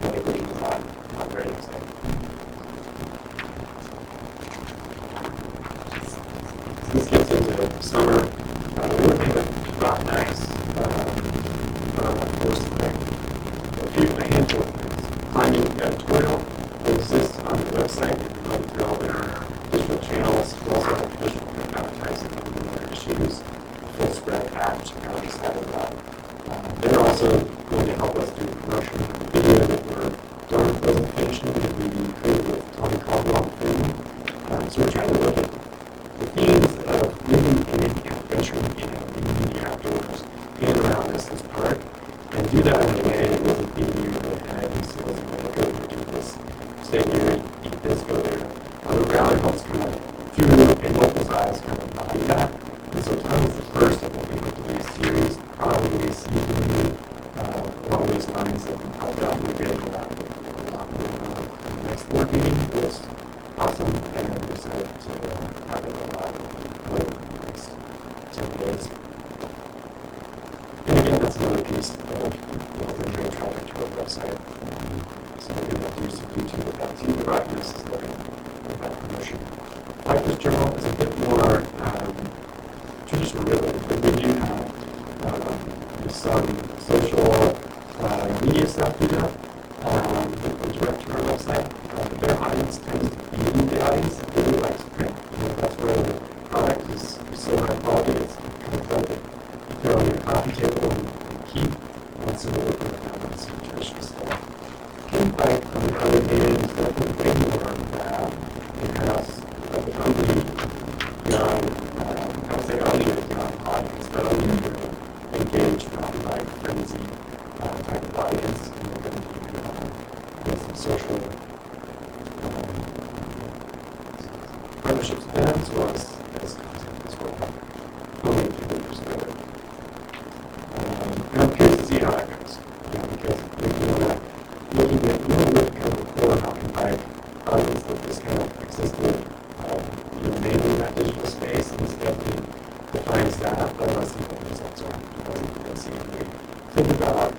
another version of that on the radio site. So this gets into summer. We're looking at rock nights, course thing. A handful of things. Climbing editorial that exists on the website. You can go through all their digital channels. We also have traditional print advertising on their issues, full spread ad, check out this side of that. They're also going to help us do promotion of the video that we're doing presentation that we created with Tony Caldwell and so we're trying to look at the themes of living in adventuring in the outdoors and around Estes Park, and do that in a way that wasn't being you really kind of sales and like, go here, do this, stay here, eat this, go there. The reality helps kind of through a local's eyes kind of body that. And so Tom is the first of what we hope to do a series, probably seasonally, along those lines that I'll definitely be able to have the next board meeting. It was awesome, and I'm excited to have it over the next 10 days. And again, that's another piece of building traffic to our website. So we're going to do some YouTube with that too. The brightness is looking at that promotion. Bikers Journal is a bit more traditional, really, but we do have some social media stuff we do, we direct to our website. Their audience tends to be the audience that really likes print. That's where the product is so high quality. It's kind of like you throw on your coffee table and keep. And so we're looking at that some traditional stuff. Kind of like other meetings, like way more in-house, like probably young, I would say only a young audience, but only a engaged, probably like frenzy type of audience. And we're going to do some social partnerships with them as well as content as well. Only a few years ago. And I'm curious to see how that goes. Because we want to looking at kind of the core how can like audience that just kind of existed mainly in that digital space and this definitely defines that, but less than what results are. Think about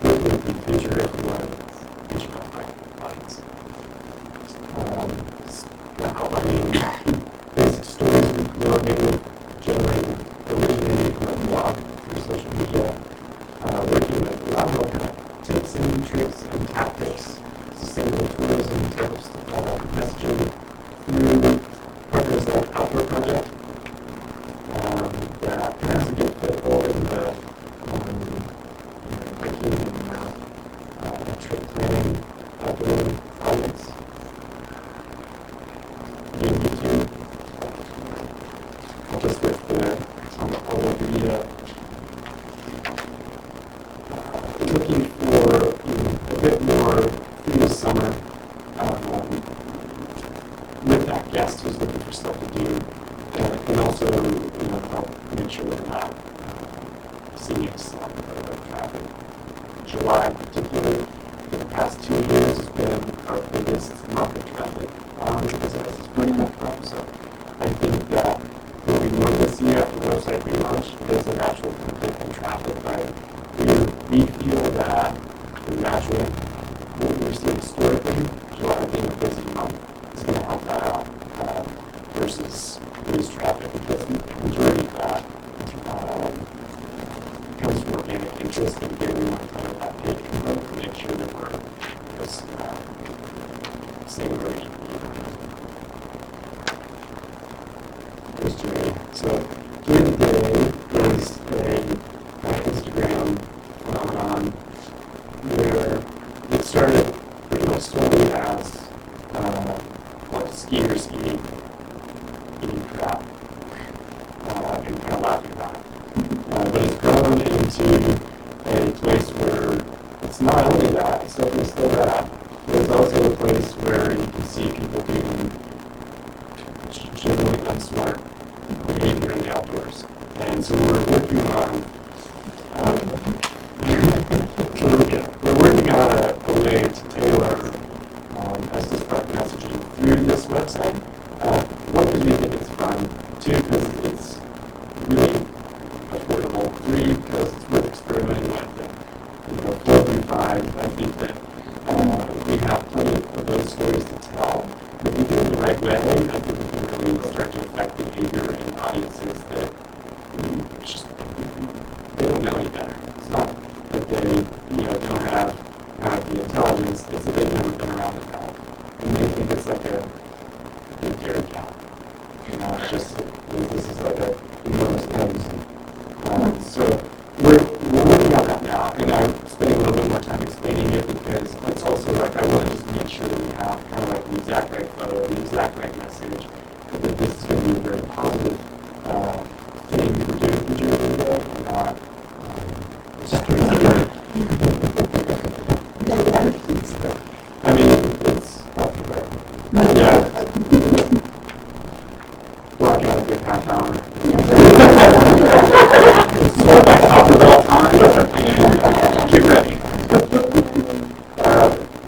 looking at the future if you want to reach out by audience. Outlining basic stories we were maybe originating from a blog through social media, working with a lot more kind of tips and tricks and tactics, sustainable tourism tips, messaging through partners like Outdoor Project that has a good foothold in the hiking and trip planning outdoor audience. In YouTube, just with all of the looking for a bit more through the summer with that guest who's looking for stuff to do, and also help make sure we're not seeing a slump of traffic. July, particularly, for the past 2 years, has been our biggest month of traffic because of this breakup. So I think that what we normally see after the website relaunch is a natural dip in traffic. Right? We feel that the natural, what we're seeing historically, July being a busy month, is going to help that out versus lose traffic because the majority of that comes from organic interest and getting more kind of that big info to make sure that we're staying very this journey. So during the day is a Instagram phenomenon where it started pretty much slowly as skiers eating crap and kind of laughing about it. But it's grown into a place where it's not only that, it's definitely still that, but it's also a place where you can see people doing generally unsmart behavior in the outdoors. And so we're working on a way to tailor Estes Park messaging through this website. One, because we think it's fun. Two, because it's really affordable. Three, because it's worth experimenting with. 4 through 5, I think that we have plenty of those stories to tell. If we do it the right way, I think we can really start to affect behavior in audiences that just they don't know any better. It's not that they don't have the intelligence. It's that they've never been around the dog, and they think it's like a dairy cow. It's just this is like a enormous thing. So we're working on that now, and I'm spending a little bit more time explaining it because it's also like I want to just make sure that we have kind of like the exact right photo, the exact right message, that this is going to be a very positive thing we're doing for Julia, and not just doing it. I mean, it's yeah. Walking out a good half hour. So I talk about time. Get ready.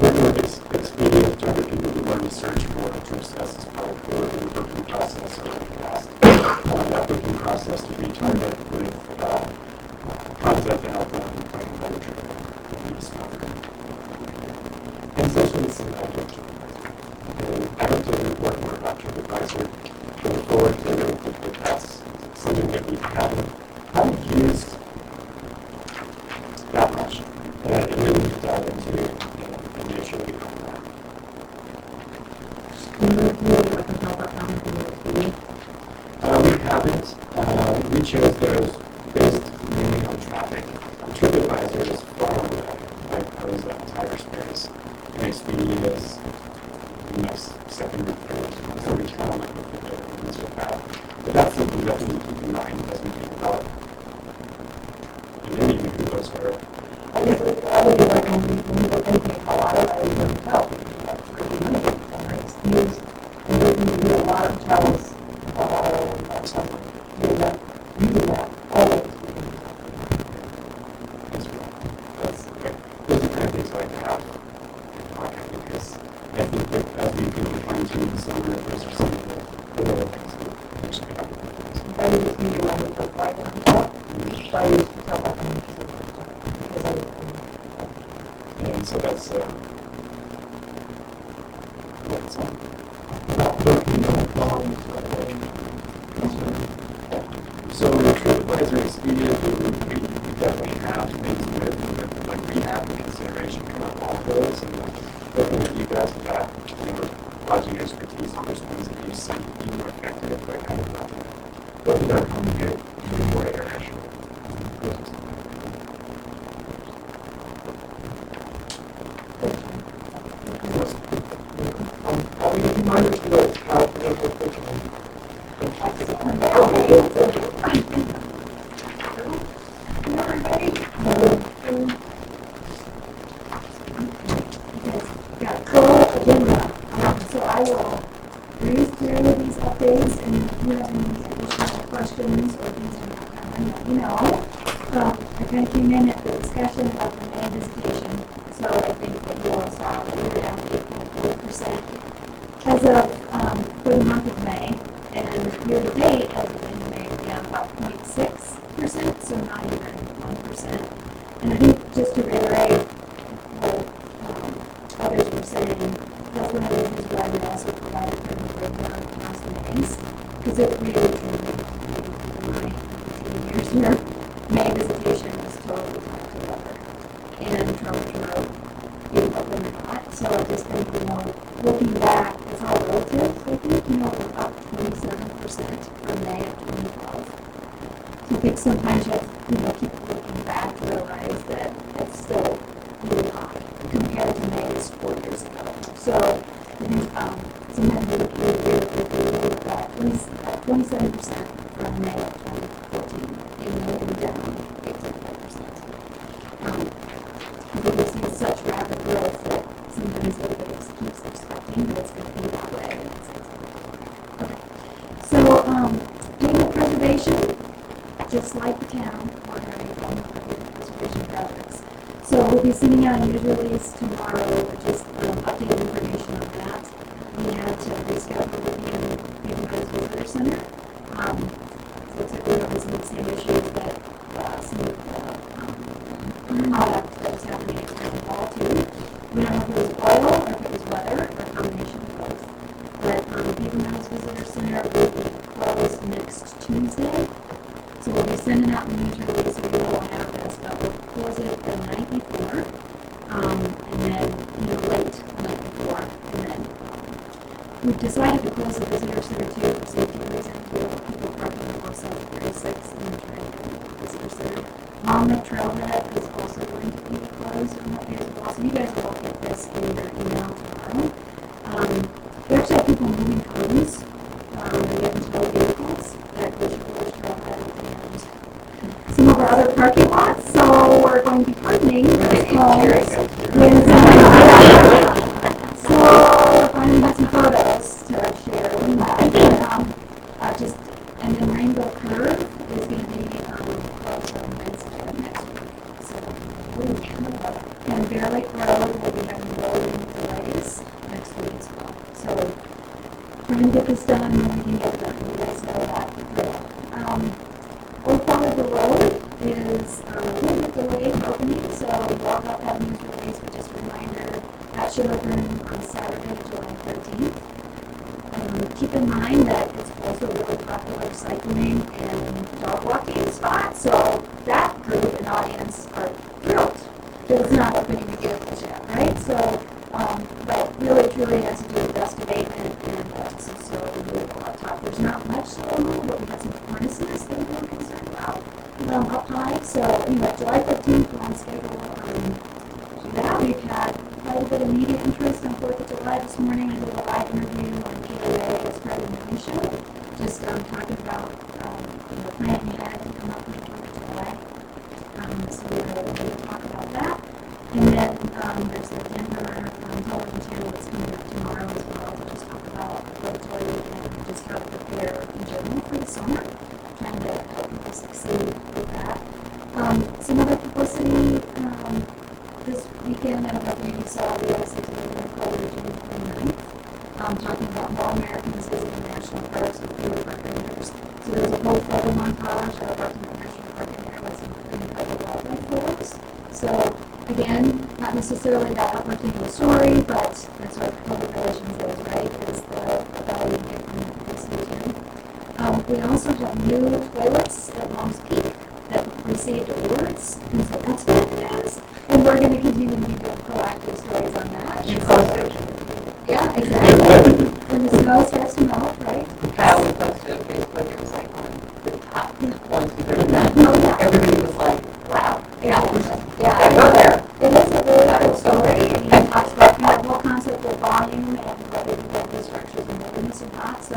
Working with Expedia, trying to get people to learn to search for success is probably for the booking process over the past. That booking process to retarget with content to help them find better traffic and discovery. And essentially, it's an advantage. And I hope to report more about TripAdvisor going forward. I don't think that that's something that we haven't used that we chose those based mainly on traffic. TripAdvisor is far away, like those Tiger Space. And Expedia is second or third. So we kind of like look at the ones with that. But that's something definitely to keep in mind as we think about. And then even who goes where. I would be like when we look into Colorado, I would never tell. Use, and then you do a lot of hotels, using that always. Those are the kind of things I like to have in podcast because I think that as we can fine tune the summer, those are some of the other things that actually happen. I would just use your language of like and hotel. So I use hotel like and because And so that's what's on. So TripAdvisor Expedia, we definitely have things with like rehab and consideration come up all of those, and looking at you guys with that, lodging expertise and those things that you see more effective, but kind of what did that come to do more international? So I will breeze through these updates, and if you have any additional questions or things you have, let me know. I kind of came in at the discussion about the May visitation, so I think that you all saw that we were down to 8.4% as of for the month of May, and year to date, as of the end of May, we're down about 0.6%, so not even 1%. And I think just to reiterate what others were saying, that's one of the reasons why we also provided for the breakdown across the Mays, because it really can be in my 15 years here. May visitation was totally top to level, and Trump Road being open or not. So I just think, looking back, it's all relative. I think, we're up 27% from May of 2012. So I think sometimes you have to, keep looking back to realize that it's still really high compared to May's 4 years ago. So I think sometimes we look back, at least 27% from May of 2014, even though we're down 8.5%. I think we've seen such rapid growth that sometimes everybody keeps expecting that it's going to be that way. Okay. So, payment preservation, just like the town, we're having payment preservation projects. So we'll be sending out a news release tomorrow, just updated information on that. We had to reschedule the Neighborhood Visitor Center. So it's like we're facing the same issues that some of the product that was happening at Town Hall too. We don't know if it was oil or if it was weather or a combination of both. But Neighborhood Visitor Center will be closed next Tuesday. So we'll be sending out the news release, we will have this, but we'll close it the night before, and then, late the night before, and then we've decided to close the visitor center too for safety reasons. We don't want people parking on both sides of 36 and then trying to get to the visitor center. Long Neck Trailhead is also going to be closed on that day as well, so you guys will get this in your email tomorrow. We actually have people moving homes, and we have tow vehicles that go to Village Trailhead and some of our other parking lots, so we're going to be pardoning those homes. So we're finally got some photos to share with that. And then Rainbow Curve is going to be closed on Wednesday of next week. So, and Bear Lake Road will be having loading delays next week as well. So we're going to get this done and then we can get it done. You guys know that. Old Fatherville Road is a little bit delayed opening, so we'll have that news release, but just a reminder, that should open on Saturday, July 13th. Keep in mind that it's also a really popular cycling and dog walking spot, so that group and audience are thrilled that it's not opening the vehicles yet, right? So, but really, truly has to do with dust abatement and some snow removal up top. There's not much snow removal, but we have some furnaces that been a little concerned about, up high. So, July 15th, we're on schedule. Yeah, we've had quite a bit of media interest on 4th of July this morning. I did a live interview on KOA as part of the news show, just talking about the plan we had to come up with 4th of July. So we're going to talk about that. And then there's the Denver television channel that's coming up tomorrow as well to just talk about regulatory and just how to prepare in general for the summer, trying to help people succeed with that. Some other publicity this weekend, I don't know if you saw the OSA coverage on June 29th, talking about more Americans visiting national parks with fewer park rangers. So there's a whole photo montage of our national park in there with some incredible wildlife photos. So again, not necessarily that uplifting of the story, but that's what public relations is, right? Is the value you get from this region. We also have new toilets at Long's Peak that received awards, and so that's good news. And we're going to continue to be doing proactive stories on that. Yeah, exactly. When the snow starts to melt, right? Kyle was posted on Facebook, it was like one of the top ones we've ever done. Oh, yeah. Everybody was like, wow. Yeah, I go there. It is a really cool story, and he talks about kind of the whole concept of volume and whether you get the structures in wilderness or not. So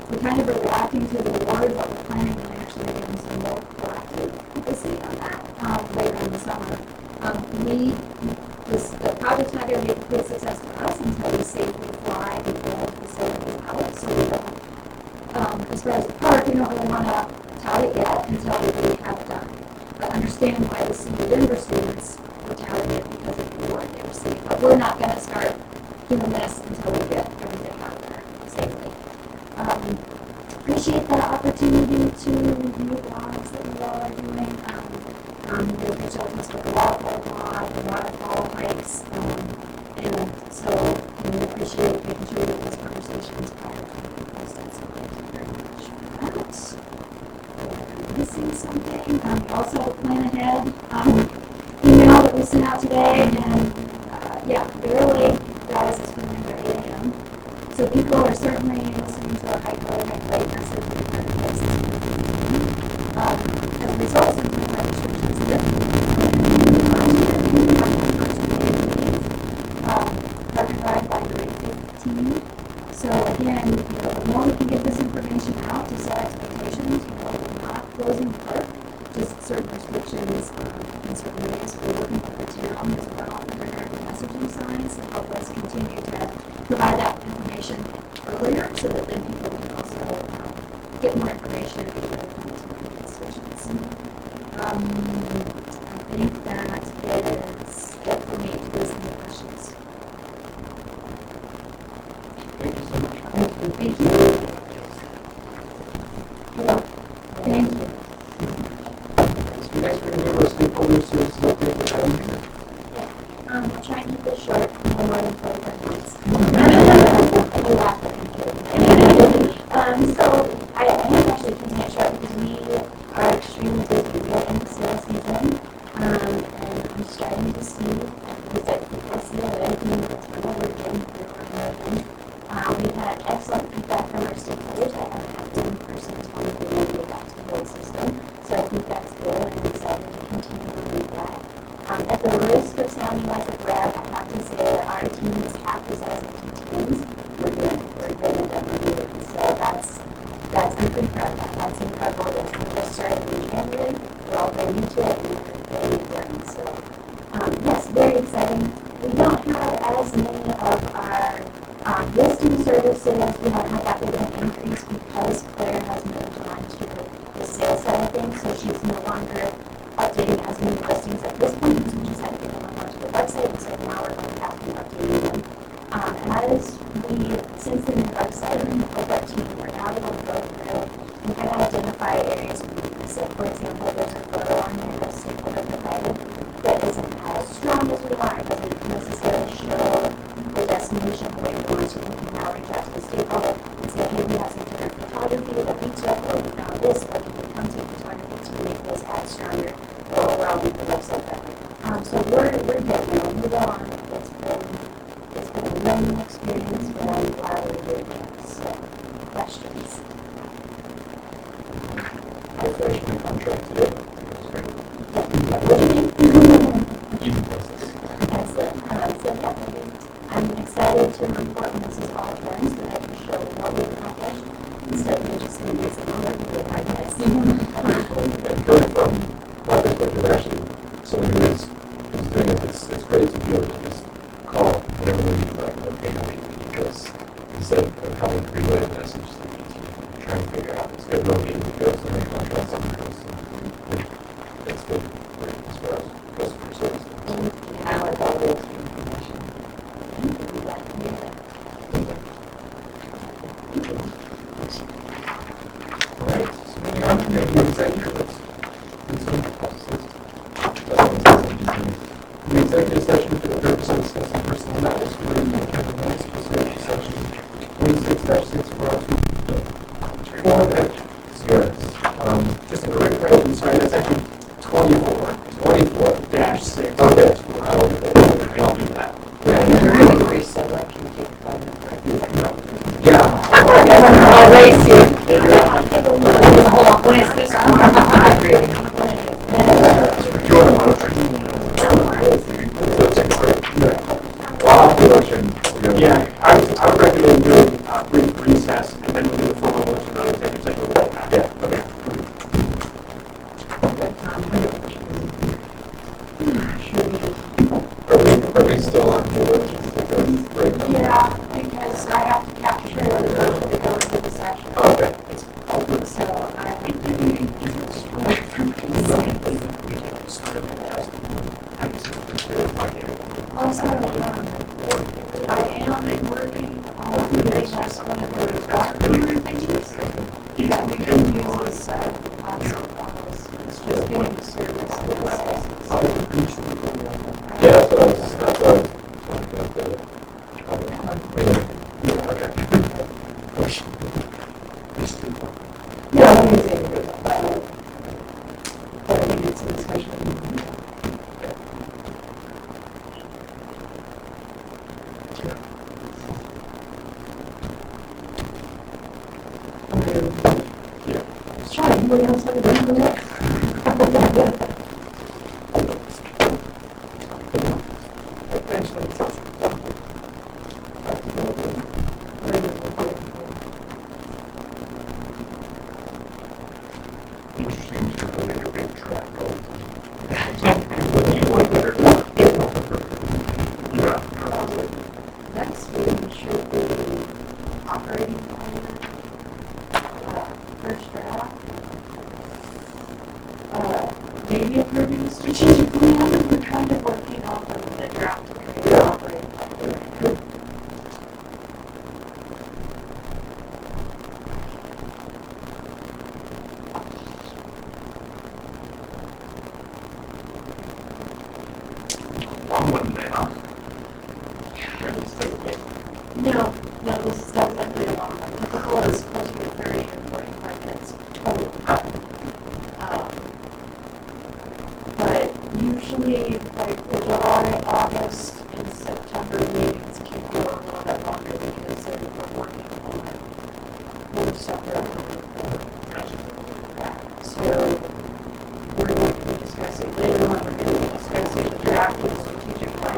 we're kind of reacting to the award, but we're planning on actually getting some more proactive publicity on that later in the summer. The project's not going to be a complete success for us until we safely fly the facilities out. So we don't, as far as the park, we don't really want to tout it yet until we really have it done. But understand why the senior Denver students were touting it because of the award they received. But we're not going to start doing this until we get everything out there safely. Appreciate that opportunity to review blogs that you all are doing. We reach out to us with a waterfall blog, a waterfall hikes, and so we appreciate making sure that these conversations are posted. So thank you very much for that. Missing something. We also have a plan ahead email that we sent out today, and barely guys it's going to be 8 a.m. So people are certainly listening to our hike late message and kind of as a result, sometimes my restrictions dip. Rectified by grade 15. So again, the more we can get this information out to set expectations, we're not closing the park, just certain restrictions in certain areas. We're working with the town as well, and we're having messaging signs that help us continue to provide that information earlier, so that then people can also get more information and be able to come to make decisions. I think that is it for me. Do there's any questions? Thank you so much. Thank you. Hello. Thank you. So next we're going to go to our stakeholder services update with Adam. I'll try and keep this short, no more than 45 minutes. So I am actually keeping it short because we are extremely busy. We are in the sales season, and I'm starting to see, because I see already the turnover again for we've had excellent feedback from our stakeholders. I haven't had one person tell me they want to go back to the old system, so I think that's good, and I'm excited to continue to do that. At the risk of sounding like a brag, I have to say that our team is half the size of two teams. We're good at what we're doing. So that's I'm pretty proud of that. That's incredible. We just started in January. We're all very new to it, and we're very learning. So yes, very exciting. We don't have as many of our listing services. We haven't had that big of an increase because Claire has moved on to the sales side of things, so she's no longer updating as many listings at this point because we just had to get them onto the website, and so now we're going to have to be updating them. And as since the new website and with our team, we're now able to go through and kind of identify areas of weakness. So, for example, there's a photo on here that's stakeholder provided that isn't as strong as we want. It doesn't necessarily show the destination the way we want to. We can now reach out to the stakeholder and say, hey, we have some different photography that we took, or we found this, or can we come to photography to make this add stronger, or overall make the website better. So we're good now. Move on. It's been a learning experience, but I'm glad we're doing it. So, questions? Has there agreeing. Yeah, I would recommend doing a brief recess and then we'll do the formal motion on executive session. Yeah. Okay. Are we still on board? Yeah, because I have to capture it to go into the session. Okay. So I have to. Also, I am working on the just one of those documentary things that we can use as awesome models. It's just getting the service. Yeah, that's what I was. Yeah, let me say but I think it's a discussion. Try, anybody else have a drink with it? Next meeting should be operating plan, first draft. Maybe approving the strategic plan, we're kind of working off of the draft of the operating plan. No, this is definitely a long one. Typical is supposed to be 30 to 45 minutes total. But usually, like the July, August, and September meetings can go a little bit longer because they're working on more stuff. So we're going to be discussing later on. We're going to be discussing the draft of the strategic plan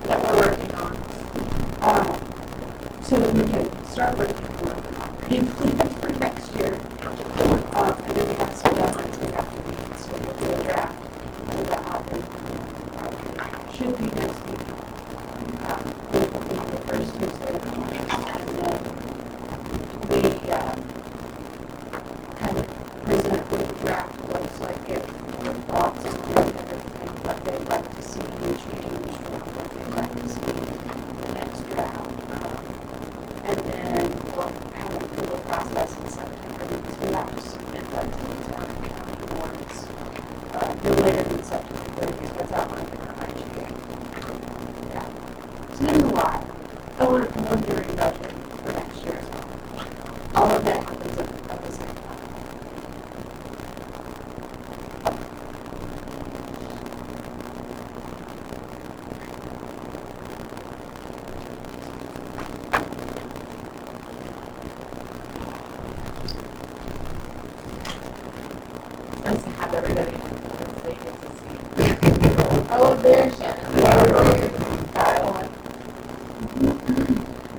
that we're working on. So that we can start working on operating plans for next year. And then we have some deadlines we have to meet, so we'll do a draft of that happen. Should be next week. It'll be the first Tuesday. And then we kind of present what the draft looks like, if the thoughts and everything, what they'd like to see change, what they'd like to see in the next draft. And then we'll have a approval process in September because we have to submit that to the town and county boards no later than September 30th without running our IGA. Yeah. So there's a lot. Oh, we're doing budget for next year as well. All of that happens at the same time. Nice to have everybody in the see. Oh, there's Shannon. Dial.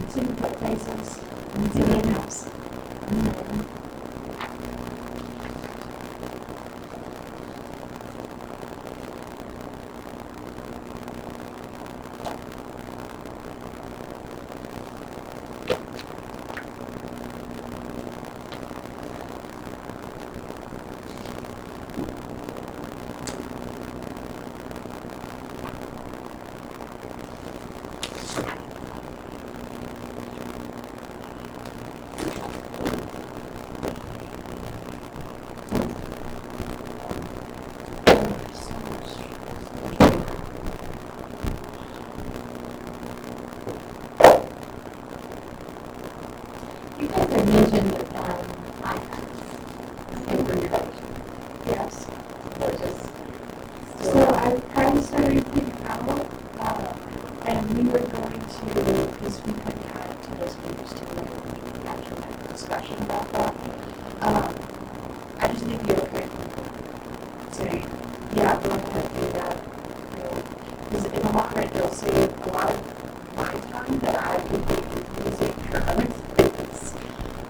So you put faces into the in-house. You guys are mentioned iPads and for your yes. Or just so I kind of started thinking out, and we were going to, because we kind of had to those groups to actually have a discussion about that. I just need to get saying, yeah, go ahead and do that. Because in the long run, it'll save a lot of my time that I would be using for other things.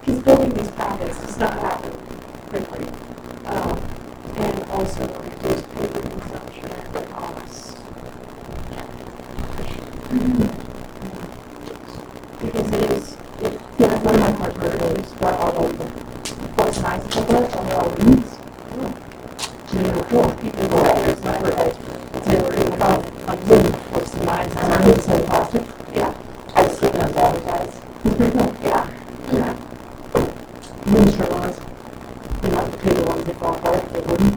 Because building these packets does not happen quickly. And also reduce paper consumption and costs. Because it is, yeah, one of my partners is what all of what's nice about it, on all these. You know, cool people go out there, it's not right. It's never even about like wood, what's the lines, and I'm going to say plastic. Yeah. I just look at those advertised. Yeah. Yeah. Minister ones. You know, the paper ones that fall apart, they wouldn't.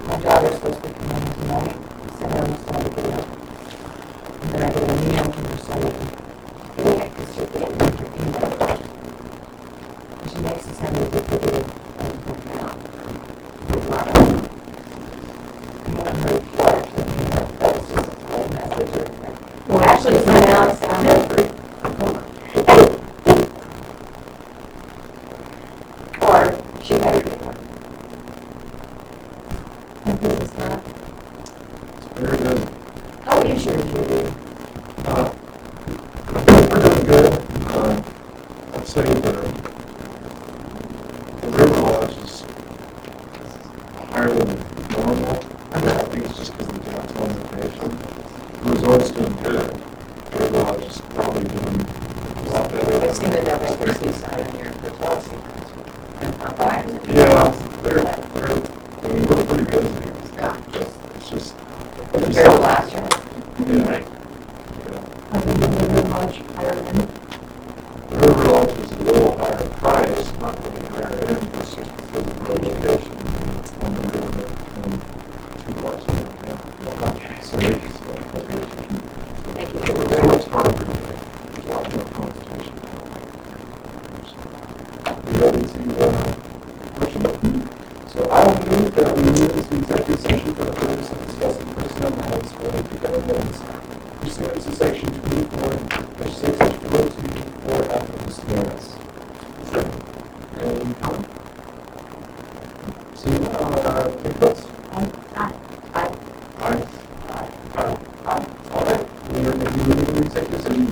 My daughter's supposed to come in tonight, so I was going to get up. And then I get an email from her saying, yeah, because she's getting her email. And she makes it sound like a video and put it out. Well, actually, it's not Alex down there. Or she had it. And who is that? Very good. How is your TV? We're doing good. I'd say the river lodge is higher than normal. I think it's just because of the downtown location. The resort's doing good. The river lodge is probably doing a lot better. I've seen the double seaside in here for 12 seasons. Yeah, we're pretty good. It's just. Compared to last year. Yeah. I think the river lodge higher than. The river lodge is a little higher price, not really higher end, it's just because of the location on the river and 2 blocks from the camp. So it's Thank you. it's hard to there's a lot more competition. You ready to question? So I will move that we move into executive session for the purpose of discussing personnel matters related to government pursuant to section 24/6 for ethics clearance. Any comment? So, take votes. Aye. All right. We are moving into executive session.